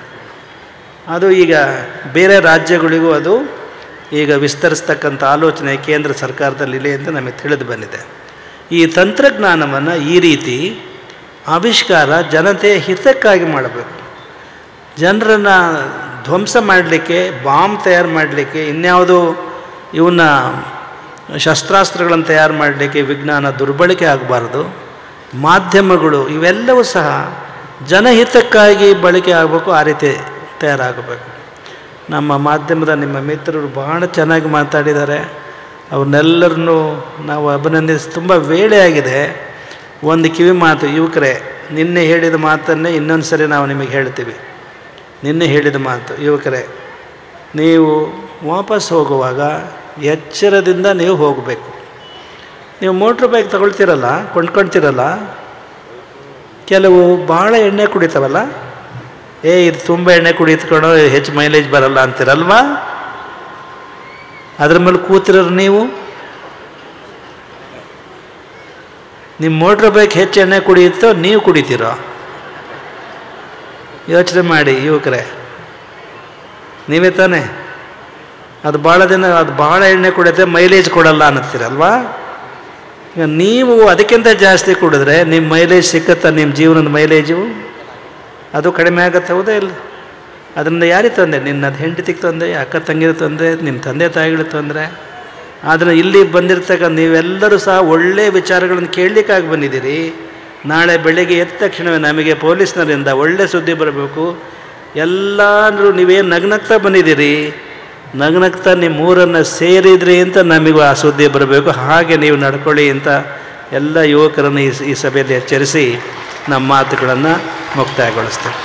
ಅದು ಈಗ ಬೇರೆ ರಾಜ್ಯಗಳಿಗೂ ಅದು ಈಗ ವಿಸ್ತರಿಸ್ತಕ್ಕಂಥ ಆಲೋಚನೆ ಕೇಂದ್ರ ಸರ್ಕಾರದಲ್ಲಿದೆ ಅಂತ ನಮಗೆ ತಿಳಿದು ಬಂದಿದೆ. ಈ ತಂತ್ರಜ್ಞಾನವನ್ನು ಈ ರೀತಿ ಆವಿಷ್ಕಾರ ಜನತೆಯ ಹಿತಕ್ಕಾಗಿ ಮಾಡಬೇಕು. ಜನರನ್ನು ಧ್ವಂಸ ಮಾಡಲಿಕ್ಕೆ, ಬಾಂಬ್ ತಯಾರು ಮಾಡಲಿಕ್ಕೆ, ಇನ್ಯಾವುದೋ ಇವನ್ನ ಶಸ್ತ್ರಾಸ್ತ್ರಗಳನ್ನು ತಯಾರು ಮಾಡಲಿಕ್ಕೆ ವಿಜ್ಞಾನ ದುರ್ಬಳಕೆ ಆಗಬಾರ್ದು. ಮಾಧ್ಯಮಗಳು ಇವೆಲ್ಲವೂ ಸಹ ಜನಹಿತಕ್ಕಾಗಿ ಬಳಕೆ ಆಗಬೇಕು, ಆ ರೀತಿ ತಯಾರಾಗಬೇಕು. ನಮ್ಮ ಮಾಧ್ಯಮದ ನಿಮ್ಮ ಮಿತ್ರರು ಬಹಳ ಚೆನ್ನಾಗಿ ಮಾತಾಡಿದ್ದಾರೆ. ಅವ್ರನ್ನೆಲ್ಲರನ್ನೂ ನಾವು ತುಂಬ ವೇಳೆ ಆಗಿದೆ. ಒಂದು ಕಿವಿ ಮಾತು, ಯುವಕರೇ, ನಿನ್ನೆ ಹೇಳಿದ ಮಾತನ್ನೇ ಇನ್ನೊಂದು ಸರಿ ನಾವು ನಿಮಗೆ ಹೇಳ್ತೀವಿ. ನಿನ್ನೆ ಹೇಳಿದ ಮಾತು, ಯುವಕರೇ, ನೀವು ವಾಪಸ್ ಹೋಗುವಾಗ ಎಚ್ಚರದಿಂದ ನೀವು ಹೋಗಬೇಕು. ನೀವು ಮೋಟ್ರ್ ಬೈಕ್ ತಗೊಳ್ತೀರಲ್ಲ, ಕೊಂಡ್ಕೊಳ್ತೀರಲ್ಲ, ಕೆಲವು ಭಾಳ ಎಣ್ಣೆ ಕುಡಿತಾವಲ್ಲ, ಇದು ತುಂಬ ಎಣ್ಣೆ ಕುಡಿತ್ಕೊಂಡು ಹೆಚ್ಚು ಮೈಲೇಜ್ ಬರಲ್ಲ ಅಂತೀರಲ್ವಾ? ಅದ್ರ ಮೇಲೆ ಕೂತಿರೋರು ನೀವು. ನಿಮ್ಮ ಮೋಟ್ರ್ ಬೈಕ್ ಹೆಚ್ಚು ಎಣ್ಣೆ ಕುಡಿಯುತ್ತೋ ನೀವು ಕುಡಿತೀರೋ? ಯೋಚನೆ ಮಾಡಿ ಯುವಕರೇ, ನೀವೇ ತಾನೇ. ಅದು ಭಾಳ ಎಣ್ಣೆ ಕುಡಿಯುತ್ತೆ, ಮೈಲೇಜ್ ಕೊಡಲ್ಲ ಅನ್ನತ್ತೀರಲ್ವಾ? ಈಗ ನೀವು ಅದಕ್ಕಿಂತ ಜಾಸ್ತಿ ಕುಡಿದ್ರೆ ನಿಮ್ಮ ಮೈಲೇಜ್ ಸಿಕ್ಕತ್ತಾ? ನಿಮ್ಮ ಜೀವನದ ಮೈಲೇಜು ಅದು ಕಡಿಮೆ ಆಗುತ್ತೆ, ಹೌದಾ ಇಲ್ಲ? ಅದರಿಂದ ಯಾರಿಗೆ ತೊಂದರೆ? ನಿನ್ನ ಹೆಂಡತಿಗೆ ತೊಂದರೆ, ಅಕ್ಕ ತಂಗಿಗೆ ತೊಂದರೆ, ನಿಮ್ಮ ತಂದೆ ತಾಯಿಗಳಿಗೆ ತೊಂದರೆ. ಆದರೆ ಇಲ್ಲಿ ಬಂದಿರ್ತಕ್ಕಂಥ ನೀವೆಲ್ಲರೂ ಸಹ ಒಳ್ಳೆಯ ವಿಚಾರಗಳನ್ನು ಕೇಳಲಿಕ್ಕಾಗಿ ಬಂದಿದ್ದೀರಿ. ನಾಳೆ ಬೆಳಗ್ಗೆ ಎದ್ದ ತಕ್ಷಣವೇ ನಮಗೆ ಪೊಲೀಸ್ನರಿಂದ ಒಳ್ಳೆ ಸುದ್ದಿ ಬರಬೇಕು. ಎಲ್ಲರೂ ನೀವೇನು ನಗ್ನಗ್ತಾ ಬಂದಿದ್ದೀರಿ, ನಗ್ನಗ್ತಾ ನಿಮ್ಮ ಊರನ್ನು ಸೇರಿದ್ರಿ ಅಂತ ನಮಗೂ ಆ ಸುದ್ದಿ ಬರಬೇಕು. ಹಾಗೆ ನೀವು ನಡ್ಕೊಳ್ಳಿ ಅಂತ ಎಲ್ಲ ಯುವಕರನ್ನು ಈ ಸಭೆಯಲ್ಲಿ ಎಚ್ಚರಿಸಿ ನಮ್ಮ ಮಾತುಗಳನ್ನು ಮುಕ್ತಾಯಗೊಳಿಸ್ತೇವೆ.